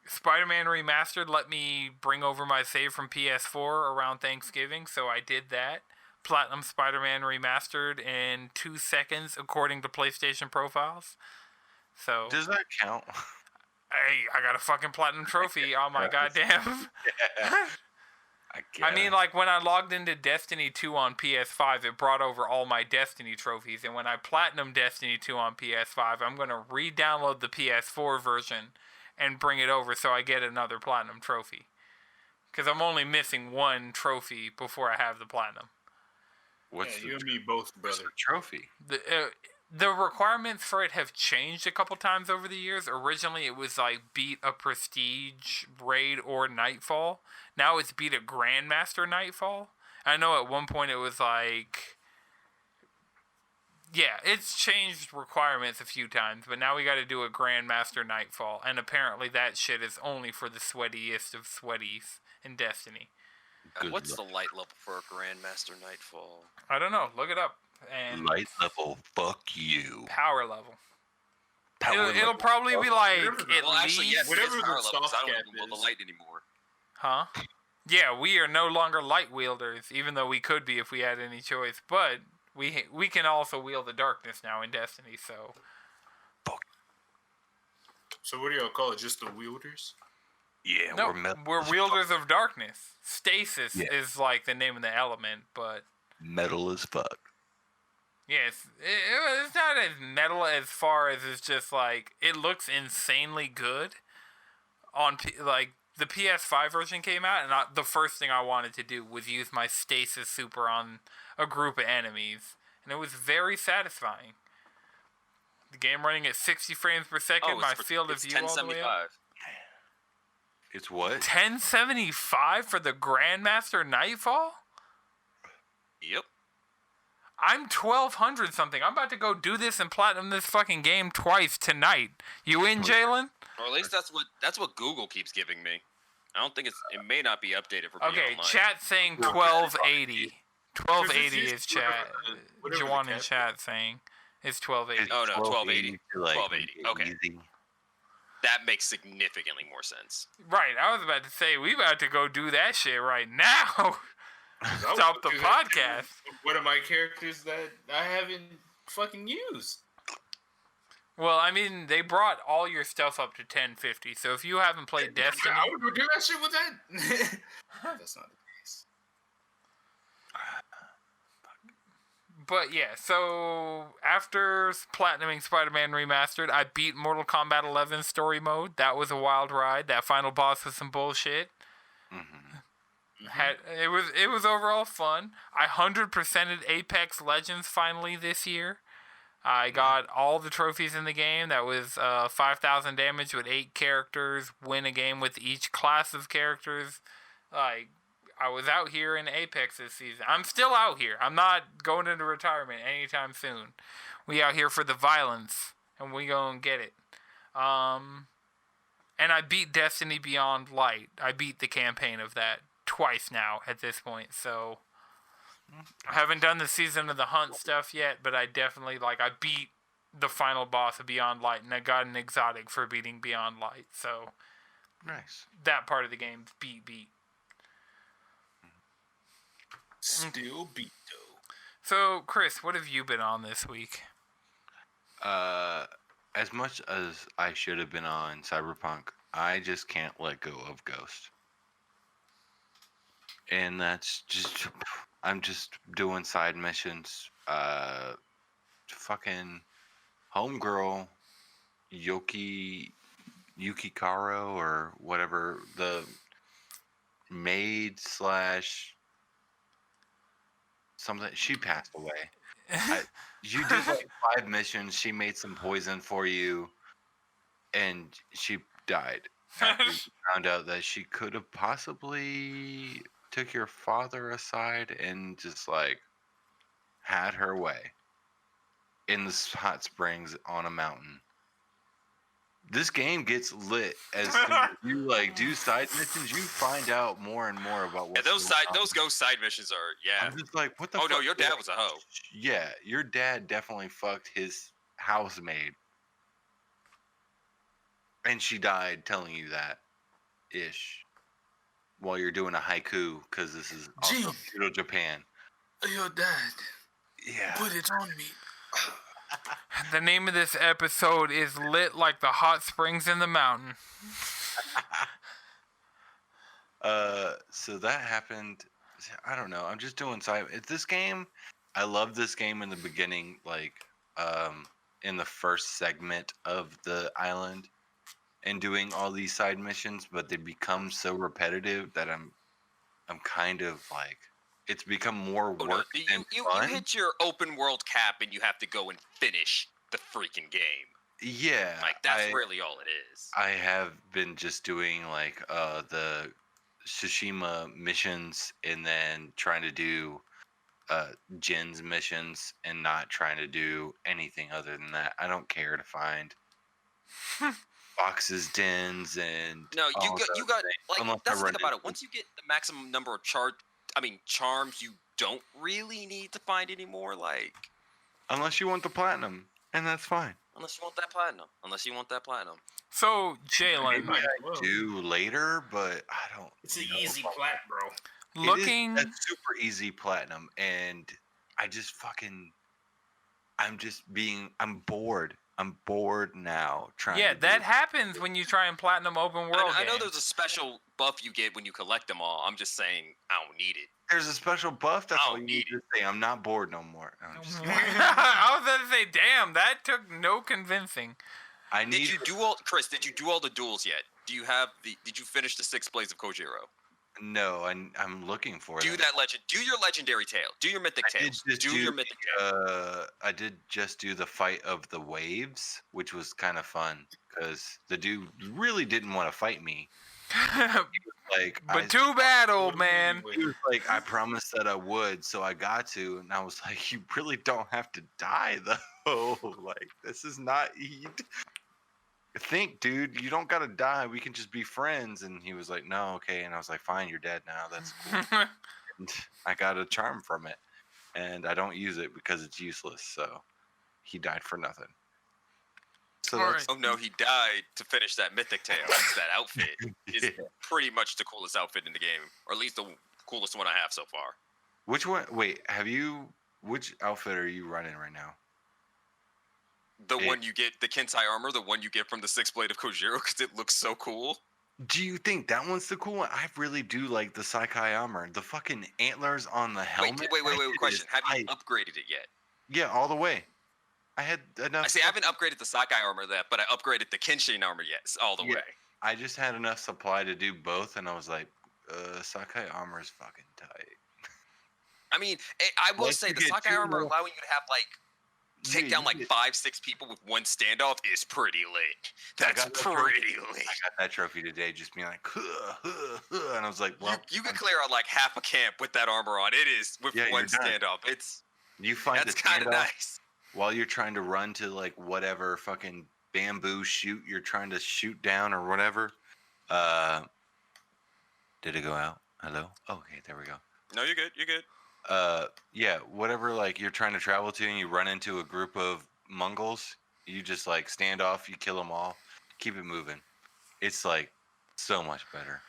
Speaker 1: Spider-Man Remastered let me bring over my save from PS4 around Thanksgiving, so I did that. Platinum Spider-Man Remastered in 2 seconds, according to PlayStation profiles. So
Speaker 2: Does that count?
Speaker 1: Hey, I got a fucking platinum trophy on my goddamn... I mean, like, when I logged into Destiny 2 on PS5, it brought over all my Destiny trophies. And when I platinum Destiny 2 on PS5, I'm going to re-download the PS4 version and bring it over so I get another platinum trophy. Because I'm only missing one trophy before I have the platinum.
Speaker 2: What's
Speaker 4: you and me both, brother.
Speaker 2: Trophy?
Speaker 1: The requirements for it have changed a couple times over the years. Originally, it was like beat a Prestige raid or Nightfall. Now it's beat a Grandmaster Nightfall. I know at one point it was like... Yeah, it's changed requirements a few times, but now we got to do a Grandmaster Nightfall. And apparently that shit is only for the sweatiest of sweaties in Destiny.
Speaker 3: What's the light level for a Grandmaster Nightfall?
Speaker 1: I don't know. Look it up. And
Speaker 2: Light level, fuck you.
Speaker 1: Power level.
Speaker 2: Power
Speaker 1: It'll
Speaker 2: level.
Speaker 1: probably be like at
Speaker 3: Actually,
Speaker 1: least...
Speaker 3: yes,
Speaker 4: whatever
Speaker 3: it is
Speaker 4: the
Speaker 3: power level, 'cause I
Speaker 4: soft
Speaker 3: don't
Speaker 4: cap
Speaker 3: even wield the
Speaker 4: is.
Speaker 3: light anymore.
Speaker 1: Huh? Yeah, we are no longer light wielders, even though we could be if we had any choice. But we can also wield the darkness now in Destiny, so...
Speaker 4: So what do y'all call it? Just the wielders?
Speaker 2: Yeah,
Speaker 1: No, we're
Speaker 2: metal.
Speaker 1: wielders of darkness. Stasis
Speaker 2: Yeah.
Speaker 1: is like the name of the element, but...
Speaker 2: Metal as fuck.
Speaker 1: Yes, it's not as metal as far as it's just like... It looks insanely good on... like, the PS5 version came out, and the first thing I wanted to do was use my Stasis Super on a group of enemies. And it was very satisfying. The game running at 60 frames per second, my field of view all the way up.
Speaker 2: It's what?
Speaker 1: 1075 for the Grandmaster Nightfall?
Speaker 3: Yep.
Speaker 1: I'm 1200 something. I'm about to go do this and platinum this fucking game twice tonight. You in, Jalen?
Speaker 3: Or at least that's what Google keeps giving me. I don't think it may not be updated for
Speaker 1: Okay,
Speaker 3: online.
Speaker 1: chat saying 1280. 1280 is chat.
Speaker 4: whatever the
Speaker 1: Juwan in
Speaker 4: cap
Speaker 1: chat saying it's 1280.
Speaker 3: Oh, no, 1280.
Speaker 2: to, like,
Speaker 3: 1280, okay.
Speaker 2: easy.
Speaker 3: That makes significantly more sense.
Speaker 1: Right, I was about to say we about to go do that shit right now. Stop the podcast.
Speaker 4: One of my characters that I haven't fucking used.
Speaker 1: Well, I mean, they brought all your stuff up to 1050, so if you haven't played Destiny...
Speaker 4: I would do that shit with that. That's not the case.
Speaker 1: But yeah, so after platinuming Spider-Man Remastered, I beat Mortal Kombat 11 story mode. That was a wild ride. That final boss was some bullshit.
Speaker 2: Mm-hmm.
Speaker 1: It was overall fun. I 100%ed Apex Legends finally this year. I got all the trophies in the game. That was 5,000 damage with 8 characters. Win a game with each class of characters. Like, I was out here in Apex this season. I'm still out here. I'm not going into retirement anytime soon. We out here for the violence, and we gonna get it. And I beat Destiny Beyond Light. I beat the campaign of that twice now at this point, so I haven't done the Season of the Hunt stuff yet, but I definitely, I beat the final boss of Beyond Light, and I got an exotic for beating Beyond Light, so
Speaker 2: nice.
Speaker 1: That part of the game beat.
Speaker 4: Still beat, though.
Speaker 1: So, Chris, what have you been on this week?
Speaker 2: As much as I should have been on Cyberpunk, I just can't let go of Ghost. And that's just, I'm just doing side missions. Fucking homegirl, Yukikaro, or whatever, the maid / something, she passed away. You did 5 missions. She made some poison for you, and she died after you found out that she could have possibly took your father aside and just had her way in the hot springs on a mountain. This game gets lit as soon as you do side missions. You find out more and more about what.
Speaker 3: Those ghost side missions are
Speaker 2: I'm just what the?
Speaker 3: Oh
Speaker 2: fuck?
Speaker 3: no, your dad was a hoe.
Speaker 2: Yeah, your dad definitely fucked his housemaid, and she died telling you that, ish, while you're doing a haiku because this is also feudal Japan.
Speaker 4: Your dad.
Speaker 2: Yeah.
Speaker 4: Put it on me.
Speaker 1: The name of this episode is Lit Like the Hot Springs in the Mountain.
Speaker 2: So that happened. I don't know. I'm just doing side. This game, I love this game in the beginning, in the first segment of the island, and doing all these side missions, but they become so repetitive that I'm kind of it's become more work than fun.
Speaker 3: You hit your open world cap and you have to go and finish the freaking game.
Speaker 2: Yeah.
Speaker 3: That's really all it is.
Speaker 2: I have been just doing the Tsushima missions and then trying to do Jin's missions and not trying to do anything other than that. I don't care to find boxes, dens, and
Speaker 3: no, you got that's the thing about it. Once you get the maximum number of charms, you don't really need to find any more.
Speaker 2: Unless you want the platinum, and that's fine.
Speaker 3: Unless you want that platinum.
Speaker 1: So, Jalen,
Speaker 2: maybe I do later, but I don't.
Speaker 4: It's an easy plat, bro.
Speaker 1: Looking,
Speaker 2: that's super easy platinum, and I just I'm bored. I'm bored now.
Speaker 1: That happens when you try and platinum open world.
Speaker 3: I know there's a special buff you get when you collect them all. I'm just saying I don't need it.
Speaker 2: There's a special buff. That's all you need to say. I'm not bored no more. No, I'm just
Speaker 1: I was going to say, damn, that took no convincing.
Speaker 3: Did you do all the duels yet? Did you finish the 6 Blades of Kojiro?
Speaker 2: No, I'm looking for it.
Speaker 3: Do your legendary tale. Do your mythic tales.
Speaker 2: I did just do the fight of the waves, which was kind of fun because the dude really didn't want to fight me.
Speaker 1: But too bad, old man.
Speaker 2: He was I promised that I would, so I got to, and I was like, you really don't have to die though. This is not. Think, dude, you don't gotta die. We can just be friends. And he was like, no, okay. And I was like, fine, you're dead now. That's cool. And I got a charm from it, and I don't use it because it's useless. So he died for nothing. So
Speaker 3: Oh no, he died to finish that mythic tale. That outfit is pretty much the coolest outfit in the game, or at least the coolest one I have so far.
Speaker 2: Which one? Wait, which outfit are you running right now?
Speaker 3: The one you get, the Kensai armor, the one you get from the 6 Blade of Kojiro, because it looks so cool.
Speaker 2: Do you think that one's the cool one? I really do like the Saikai armor. The fucking antlers on the helmet.
Speaker 3: Wait, question. Have you upgraded it yet?
Speaker 2: Yeah, all the way. I had enough.
Speaker 3: I haven't upgraded the Saikai armor but I upgraded the Kenshin armor all the way.
Speaker 2: I just had enough supply to do both, and I was like, Sakai armor is fucking tight.
Speaker 3: I mean, I will
Speaker 2: Once
Speaker 3: say
Speaker 2: you
Speaker 3: the
Speaker 2: get
Speaker 3: Sakai
Speaker 2: two
Speaker 3: armor
Speaker 2: more-
Speaker 3: allowing you to have like take down like 5-6 people with one standoff is pretty lit. That's pretty lit.
Speaker 2: I got that trophy today, just being like, huh, huh, huh, and I was like, well,
Speaker 3: you can clear out like half a camp with that armor on. It is with
Speaker 2: Yeah,
Speaker 3: one
Speaker 2: you're done.
Speaker 3: standoff.
Speaker 2: You find
Speaker 3: That's
Speaker 2: the
Speaker 3: kind of
Speaker 2: standoff
Speaker 3: nice.
Speaker 2: while you're trying to run to like whatever fucking bamboo shoot you're trying to shoot down or whatever. Did it go out? Hello? Okay, there we go.
Speaker 3: No, you're good. You're good.
Speaker 2: Yeah, whatever like you're trying to travel to and you run into a group of Mongols, you just like stand off, you kill them all, keep it moving. It's like so much better.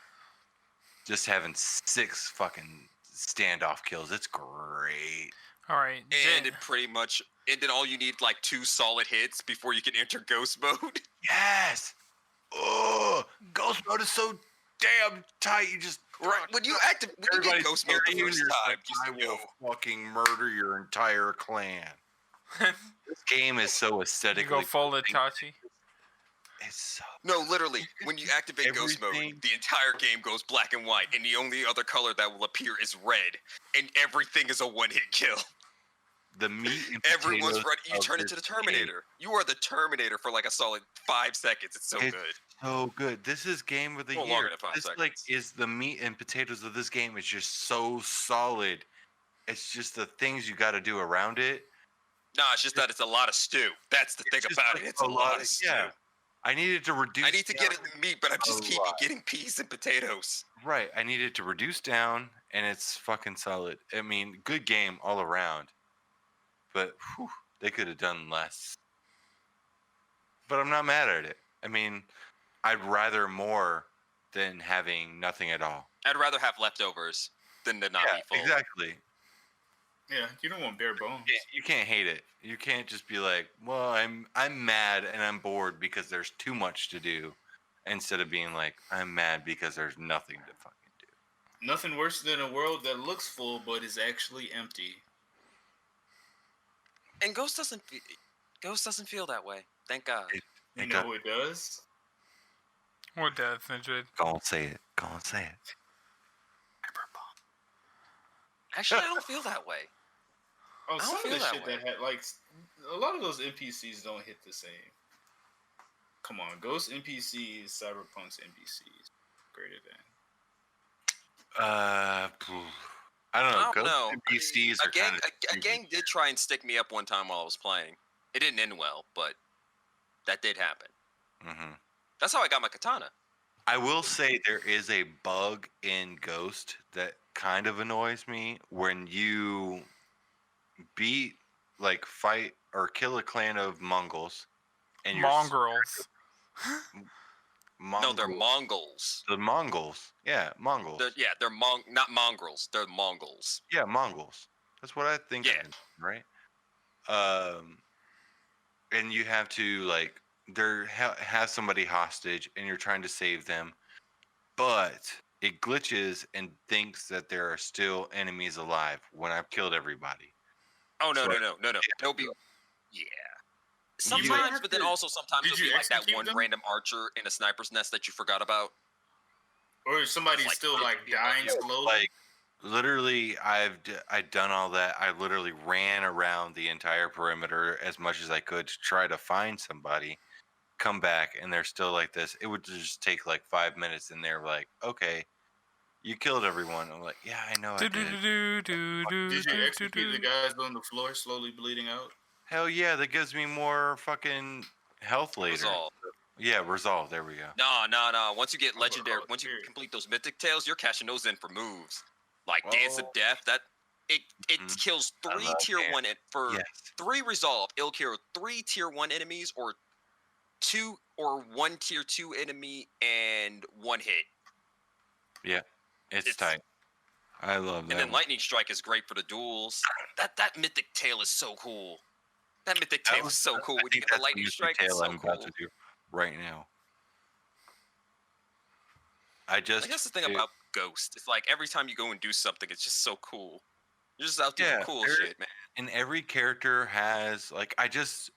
Speaker 2: Just having 6 fucking standoff kills, it's great.
Speaker 1: All right.
Speaker 3: And it pretty much, and then all you need like 2 solid hits before you can enter ghost mode.
Speaker 2: Yes. Oh, ghost mode is so damn tight. You just
Speaker 3: Right when you get ghost mode the first time,
Speaker 2: I will fucking murder your entire clan. This game is so
Speaker 1: you
Speaker 2: aesthetically.
Speaker 1: go full Itachi.
Speaker 2: It's so.
Speaker 3: No, literally, when you activate ghost mode,
Speaker 2: Everything-
Speaker 3: the entire game goes black and white, and the only other color that will appear is red, and everything is a one-hit kill.
Speaker 2: The meat. And
Speaker 3: Everyone's
Speaker 2: potatoes
Speaker 3: ready. You
Speaker 2: of
Speaker 3: turn into
Speaker 2: this
Speaker 3: the Terminator. You are the Terminator for like a solid 5 seconds. It's so
Speaker 2: It's
Speaker 3: good.
Speaker 2: So good. This is game of the
Speaker 3: Well,
Speaker 2: year.
Speaker 3: longer than 5
Speaker 2: This
Speaker 3: seconds.
Speaker 2: like is the meat and potatoes of this game. It's just so solid. It's just the things you got to do around it.
Speaker 3: Nah, it's just that it's a lot of stew. That's the thing
Speaker 2: It's just
Speaker 3: about
Speaker 2: like
Speaker 3: it. It's a lot of stew.
Speaker 2: Yeah. I needed to reduce.
Speaker 3: I need to get it in meat, but I'm just
Speaker 2: a
Speaker 3: keep
Speaker 2: lot.
Speaker 3: getting peas and potatoes.
Speaker 2: Right. I needed to reduce down, and it's fucking solid. I mean, good game all around. But whew, they could have done less. But I'm not mad at it. I mean, I'd rather more than having nothing at all.
Speaker 3: I'd rather have leftovers than to not be full.
Speaker 2: Exactly.
Speaker 4: Yeah, you don't want bare bones.
Speaker 2: You can't hate it. You can't just be like, well, I'm mad and I'm bored because there's too much to do, instead of being like, I'm mad because there's nothing to fucking do.
Speaker 4: Nothing worse than a world that looks full but is actually empty.
Speaker 3: And Ghost doesn't feel that way. Thank God.
Speaker 4: You know who it does?
Speaker 1: What does, Ninja?
Speaker 2: Go on, say it. Go on, say it.
Speaker 3: Actually, I don't feel that way.
Speaker 4: Oh,
Speaker 3: I don't
Speaker 4: some of
Speaker 3: feel
Speaker 4: the
Speaker 3: that
Speaker 4: shit
Speaker 3: way.
Speaker 4: that had like a lot of those NPCs don't hit the same. Come on, Ghost NPCs, Cyberpunk's NPCs, greater than.
Speaker 2: I don't know.
Speaker 3: I don't
Speaker 2: Ghost
Speaker 3: know.
Speaker 2: NPCs are kind of
Speaker 3: A gang did try and stick me up one time while I was playing. It didn't end well, but that did happen.
Speaker 2: Mm-hmm.
Speaker 3: That's how I got my katana.
Speaker 2: I will say there is a bug in Ghost that kind of annoys me when you beat, like, fight or kill a clan of Mongols, and you're
Speaker 1: Mongrels.
Speaker 3: No, they're Mongols.
Speaker 2: The Mongols, yeah, Mongols.
Speaker 3: They're not mongrels. They're Mongols.
Speaker 2: Yeah, Mongols. That's what I think.
Speaker 3: Yeah.
Speaker 2: Right. And you have to like have somebody hostage, and you're trying to save them, but it glitches and thinks that there are still enemies alive when I've killed everybody.
Speaker 3: Oh no,
Speaker 2: So-
Speaker 3: no. There'll be sometimes, but then also sometimes
Speaker 4: Did
Speaker 3: there'll be
Speaker 4: you
Speaker 3: like that
Speaker 4: execute
Speaker 3: one
Speaker 4: them?
Speaker 3: random archer in a sniper's nest that you forgot about.
Speaker 4: Or is somebody
Speaker 3: Like,
Speaker 4: still like dying slowly?
Speaker 2: Like literally, I've done all that. I literally ran around the entire perimeter as much as I could to try to find somebody. Come back, and they're still like this. It would just take like 5 minutes, and they're like, "Okay, you killed everyone." I'm like, "Yeah, I know I did."
Speaker 4: Did you execute the guys on the floor slowly bleeding out?
Speaker 2: Hell yeah, that gives me more fucking health later.
Speaker 3: Resolve.
Speaker 2: Yeah, resolve. There we go.
Speaker 3: No. Once you get
Speaker 4: Oh,
Speaker 3: legendary,
Speaker 4: oh,
Speaker 3: once you
Speaker 4: period.
Speaker 3: complete those mythic tails, you're cashing those in for moves like Dance of
Speaker 2: Oh.
Speaker 3: Death. That it
Speaker 2: Mhm.
Speaker 3: kills
Speaker 2: I
Speaker 3: 3
Speaker 2: love
Speaker 3: tier
Speaker 2: Dance.
Speaker 3: 1 for
Speaker 2: Yes.
Speaker 3: 3 resolve. It'll kill 3 tier 1 enemies or 2 or 1 tier 2 enemy and 1 hit.
Speaker 2: It's tight. I love that.
Speaker 3: And then
Speaker 2: one.
Speaker 3: Lightning Strike is great for the duels. That mythic tail is so cool. That mythic
Speaker 2: That
Speaker 3: tail
Speaker 2: was-
Speaker 3: is so cool.
Speaker 2: I
Speaker 3: When you
Speaker 2: think
Speaker 3: get the
Speaker 2: that's
Speaker 3: Lightning
Speaker 2: Mystic
Speaker 3: Strike, it's
Speaker 2: Tail
Speaker 3: so
Speaker 2: I'm
Speaker 3: cool.
Speaker 2: about to do right now. I
Speaker 3: Like,
Speaker 2: just
Speaker 3: that's the thing
Speaker 2: it-
Speaker 3: about Ghost. It's like every time you go and do something, it's just so cool. You're just out doing
Speaker 2: Yeah,
Speaker 3: cool
Speaker 2: there-
Speaker 3: shit, man.
Speaker 2: and every character has like I just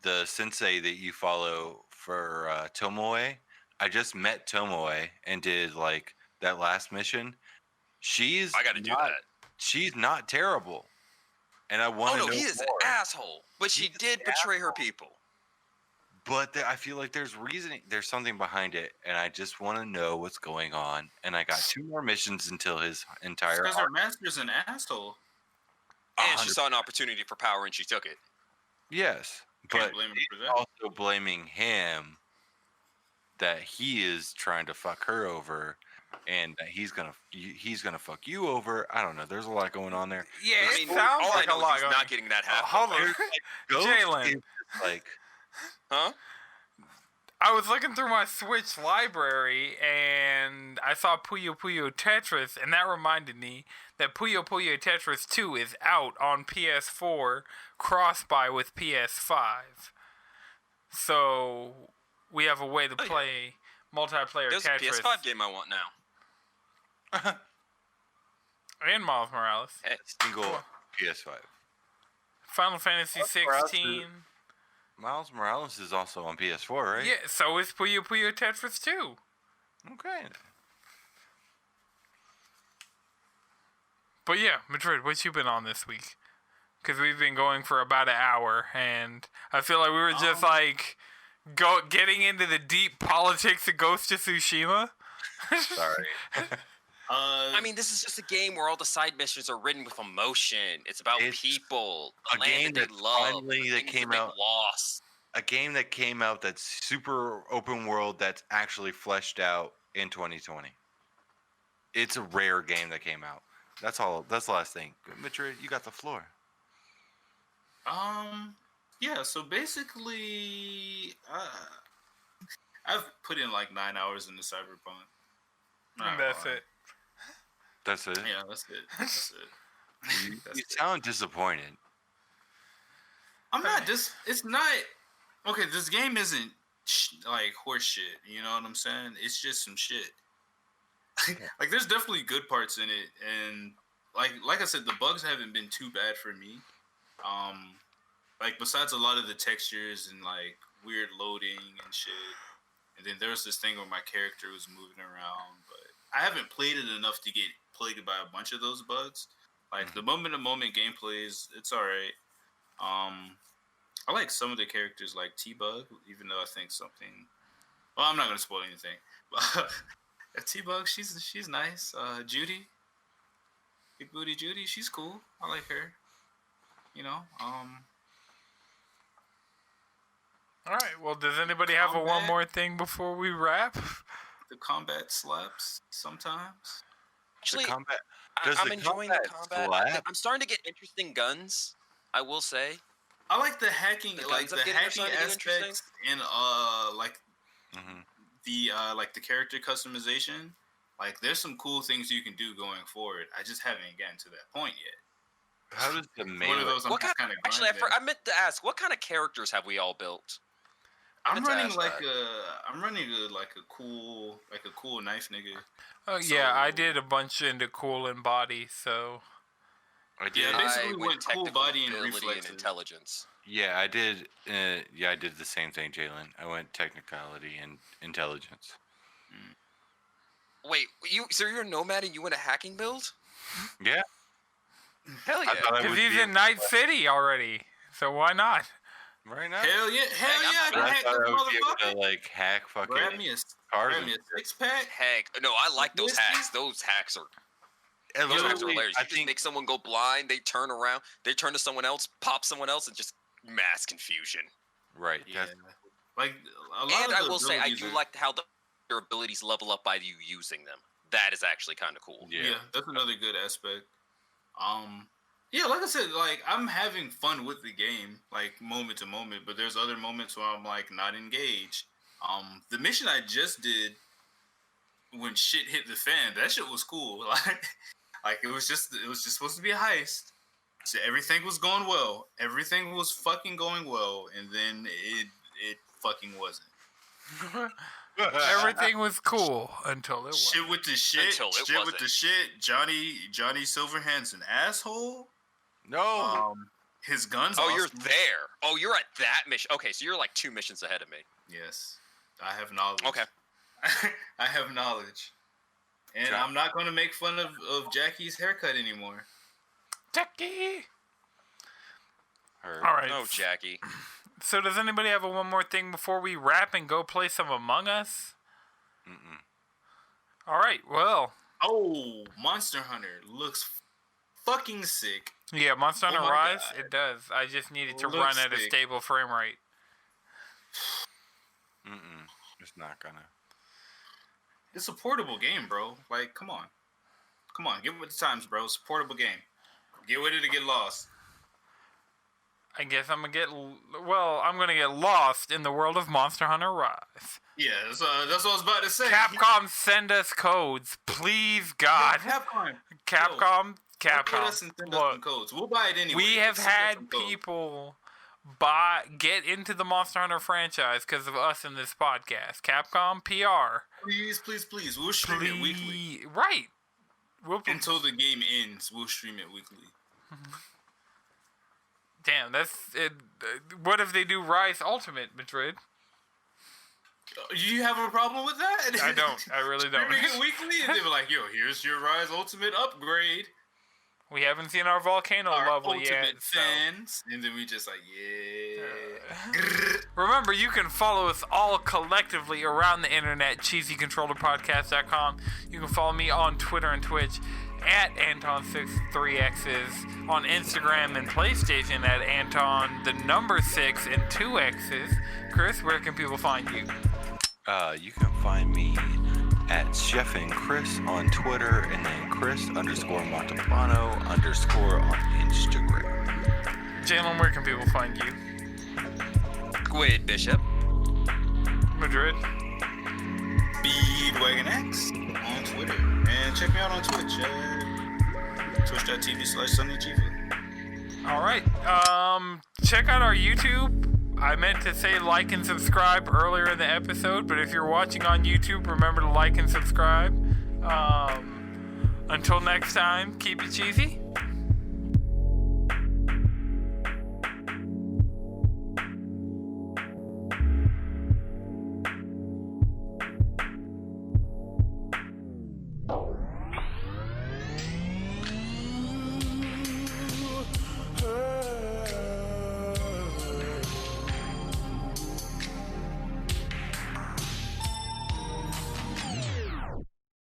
Speaker 2: the sensei that you follow for Tomoe, I just met Tomoe and did like that last mission.
Speaker 3: I got to do that.
Speaker 2: She's not terrible, and I want to know
Speaker 3: he is
Speaker 2: more.
Speaker 3: an asshole, but she did betray her people.
Speaker 2: But I feel like there's reasoning. There's something behind it, and I just want to know what's going on. And I got 2 more missions until his entire.
Speaker 4: Because her master's an asshole.
Speaker 3: And she saw an opportunity for power, and she took it.
Speaker 2: Yes,
Speaker 4: Can't
Speaker 2: but
Speaker 4: blame her for that.
Speaker 2: also blaming him that he is trying to fuck her over, and that he's gonna fuck you over. I don't know. There's a lot going on there.
Speaker 1: Yeah,
Speaker 3: I
Speaker 1: it
Speaker 3: mean,
Speaker 1: sounds
Speaker 3: all
Speaker 1: like
Speaker 3: I know
Speaker 1: a lot
Speaker 3: is he's
Speaker 1: going.
Speaker 3: not getting that half.
Speaker 1: Hold on,
Speaker 2: Ghost
Speaker 1: Jalen.
Speaker 2: is just like,
Speaker 3: Huh?
Speaker 1: I was looking through my Switch library and I saw Puyo Puyo Tetris, and that reminded me that Puyo Puyo Tetris 2 is out on PS4, cross-buy with PS5. So we have a way to play multiplayer
Speaker 3: There's
Speaker 1: Tetris.
Speaker 3: a PS5 game I want now.
Speaker 1: And Miles Morales.
Speaker 2: single PS5.
Speaker 1: Final Fantasy
Speaker 2: Miles Morales
Speaker 1: 16.
Speaker 2: Miles Morales is also on PS4, right?
Speaker 1: Yeah, so is Puyo Puyo Tetris 2.
Speaker 2: Okay.
Speaker 1: But yeah, Madrid, what you been on this week? Because we've been going for about an hour, and I feel like we were just like getting into the deep politics of Ghost of Tsushima.
Speaker 2: Sorry.
Speaker 3: I mean, this is just a game where all the side missions are written with emotion. It's about people, the
Speaker 2: a
Speaker 3: land
Speaker 2: game
Speaker 3: that
Speaker 2: that
Speaker 3: they love,
Speaker 2: finally
Speaker 3: the
Speaker 2: that
Speaker 3: things
Speaker 2: came
Speaker 3: they've
Speaker 2: out-
Speaker 3: lost.
Speaker 2: A game that came out that's super open world that's actually fleshed out in 2020. It's a rare game that came out. That's all. That's the last thing. Madrid, you got the floor.
Speaker 4: Yeah. So basically, I've put in like 9 hours into Cyberpunk.
Speaker 1: And that's it.
Speaker 2: That's it.
Speaker 4: Yeah, that's it. That's it.
Speaker 2: You sound disappointed.
Speaker 4: I'm not it's not okay. This game isn't like horse shit. You know what I'm saying? It's just some shit. Like there's definitely good parts in it, and like I said, the bugs haven't been too bad for me. Like besides a lot of the textures and like weird loading and shit, and then there was this thing where my character was moving around, but I haven't played it enough to get plagued by a bunch of those bugs. Like the moment-to-moment gameplay it's all right. I like some of the characters like T-Bug, even though I think something. Well, I'm not gonna spoil anything, but T-Bug, she's nice. Judy, Big Booty Judy, she's cool. I like her. You know.
Speaker 1: All right. Well, does anybody have one more thing before we wrap?
Speaker 4: The combat slaps sometimes.
Speaker 3: Actually,
Speaker 2: combat.
Speaker 3: I'm enjoying the combat.
Speaker 2: Slap?
Speaker 3: I'm starting to get interesting guns, I will say.
Speaker 4: I like the hacking, like the hacking
Speaker 3: starting to get
Speaker 4: aspects, and like the like the character customization. Like, there's some cool things you can do going forward. I just haven't gotten to that point yet.
Speaker 2: How does the melee?
Speaker 4: One of those.
Speaker 3: Actually, I meant to ask, what kind of characters have we all built?
Speaker 4: I'm running like a cool knife nigga.
Speaker 1: Oh yeah, I did a bunch into cool and body, so.
Speaker 2: I did.
Speaker 4: Yeah, basically
Speaker 3: I
Speaker 4: went cool
Speaker 3: technical
Speaker 4: body and
Speaker 3: ability
Speaker 4: reflexes.
Speaker 3: and intelligence.
Speaker 2: Yeah, I did. I did the same thing, Jalen. I went technicality and intelligence.
Speaker 3: Wait, so you're a nomad and you went a hacking build?
Speaker 2: Yeah.
Speaker 3: Hell yeah!
Speaker 1: Because he's in Night City already, so why not?
Speaker 2: Right now.
Speaker 4: Hell yeah, I can
Speaker 2: I
Speaker 4: hack
Speaker 2: thought I
Speaker 4: this
Speaker 2: would be able
Speaker 4: motherfucker.
Speaker 2: to like hack fucking
Speaker 4: Grab me a
Speaker 2: cars.
Speaker 4: grab me a 6-pack.
Speaker 3: Heck, no, I like those
Speaker 4: Whiskey?
Speaker 3: hacks. Those hacks are
Speaker 2: Literally,
Speaker 3: hilarious.
Speaker 2: I
Speaker 3: You just
Speaker 2: think
Speaker 3: make someone go blind, they turn around, they turn to someone else, pop someone else, and just mass confusion.
Speaker 2: right.
Speaker 4: Yeah.
Speaker 2: That's,
Speaker 4: Like a lot
Speaker 3: And
Speaker 4: of
Speaker 3: I
Speaker 4: the
Speaker 3: will say, I
Speaker 4: abilities
Speaker 3: do
Speaker 4: are-
Speaker 3: like how your abilities level up by you using them. That is actually kind of cool.
Speaker 2: yeah.
Speaker 4: that's another good aspect. Yeah, like I said, like I'm having fun with the game, like moment to moment, but there's other moments where I'm like not engaged. The mission I just did when shit hit the fan, that shit was cool. Like it was just supposed to be a heist. So everything was going well. Everything was fucking going well, and then it fucking wasn't.
Speaker 1: Everything was cool until it was.
Speaker 4: Shit with the shit.
Speaker 3: Until it
Speaker 4: Shit with
Speaker 3: wasn't.
Speaker 4: the shit. Johnny Silverhand's an asshole.
Speaker 2: No.
Speaker 4: His guns.
Speaker 3: Oh, you're
Speaker 4: awesome.
Speaker 3: there. Oh, you're at that mission. Okay, so you're like 2 missions ahead of me.
Speaker 4: Yes, I have knowledge.
Speaker 3: Okay.
Speaker 4: I have knowledge. And I'm not going to make fun of Jackie's haircut anymore.
Speaker 1: Jackie!
Speaker 3: All
Speaker 1: right.
Speaker 3: No, Jackie.
Speaker 1: So does anybody have one more thing before we wrap and go play some Among Us?
Speaker 2: Mm-mm.
Speaker 1: All right, well.
Speaker 4: Oh, Monster Hunter looks fucking sick.
Speaker 1: Yeah, Monster Hunter Rise,
Speaker 4: God.
Speaker 1: it does. I just needed to
Speaker 4: Looks
Speaker 1: run at a
Speaker 4: sick.
Speaker 1: stable frame rate.
Speaker 2: Mm-mm. It's not gonna.
Speaker 4: It's a portable game, bro. Like, come on. Come on, get with the times, bro. It's a portable game. Get with it or get lost.
Speaker 1: I guess I'm gonna get lost in the world of Monster Hunter Rise.
Speaker 4: Yeah, that's what I was about to say.
Speaker 1: Capcom, send us codes, please, God.
Speaker 4: Capcom.
Speaker 1: Capcom.
Speaker 4: Put us and send us some codes. We'll buy it anyway.
Speaker 1: We have
Speaker 4: Send us
Speaker 1: had
Speaker 4: some codes.
Speaker 1: people get into the Monster Hunter franchise because of us in this podcast. Capcom PR.
Speaker 4: Please. We'll stream it weekly.
Speaker 1: Right.
Speaker 4: Until the game ends, we'll stream it weekly.
Speaker 1: Damn, that's it. What if they do Rise Ultimate, Madrid?
Speaker 4: You have a problem with that?
Speaker 1: I don't. I really don't.
Speaker 4: Streaming it weekly, and they were like, "Yo, here's your Rise Ultimate upgrade."
Speaker 1: We haven't seen our volcano
Speaker 4: Our
Speaker 1: level
Speaker 4: Ultimate
Speaker 1: yet.
Speaker 4: fans, and then we just like, yeah.
Speaker 1: Remember, you can follow us all collectively around the internet, cheesycontrollerpodcast.com. You can follow me on Twitter and Twitch at Anton63X's, on Instagram and PlayStation at Anton6 and 2 X's. Chris, where can people find you?
Speaker 2: You can find me at Chefin' Chris on Twitter, and then Chris_Montepano_ on Instagram.
Speaker 1: Jalen, where can people find you?
Speaker 3: Squid Bishop.
Speaker 1: Madrid.
Speaker 4: SpeedwagonX on Twitter. And check me out on Twitch. Twitch.tv/SunnyGiva.
Speaker 1: Alright. Check out our YouTube. I meant to say like and subscribe earlier in the episode, but if you're watching on YouTube, remember to like and subscribe. Until next time, keep it cheesy.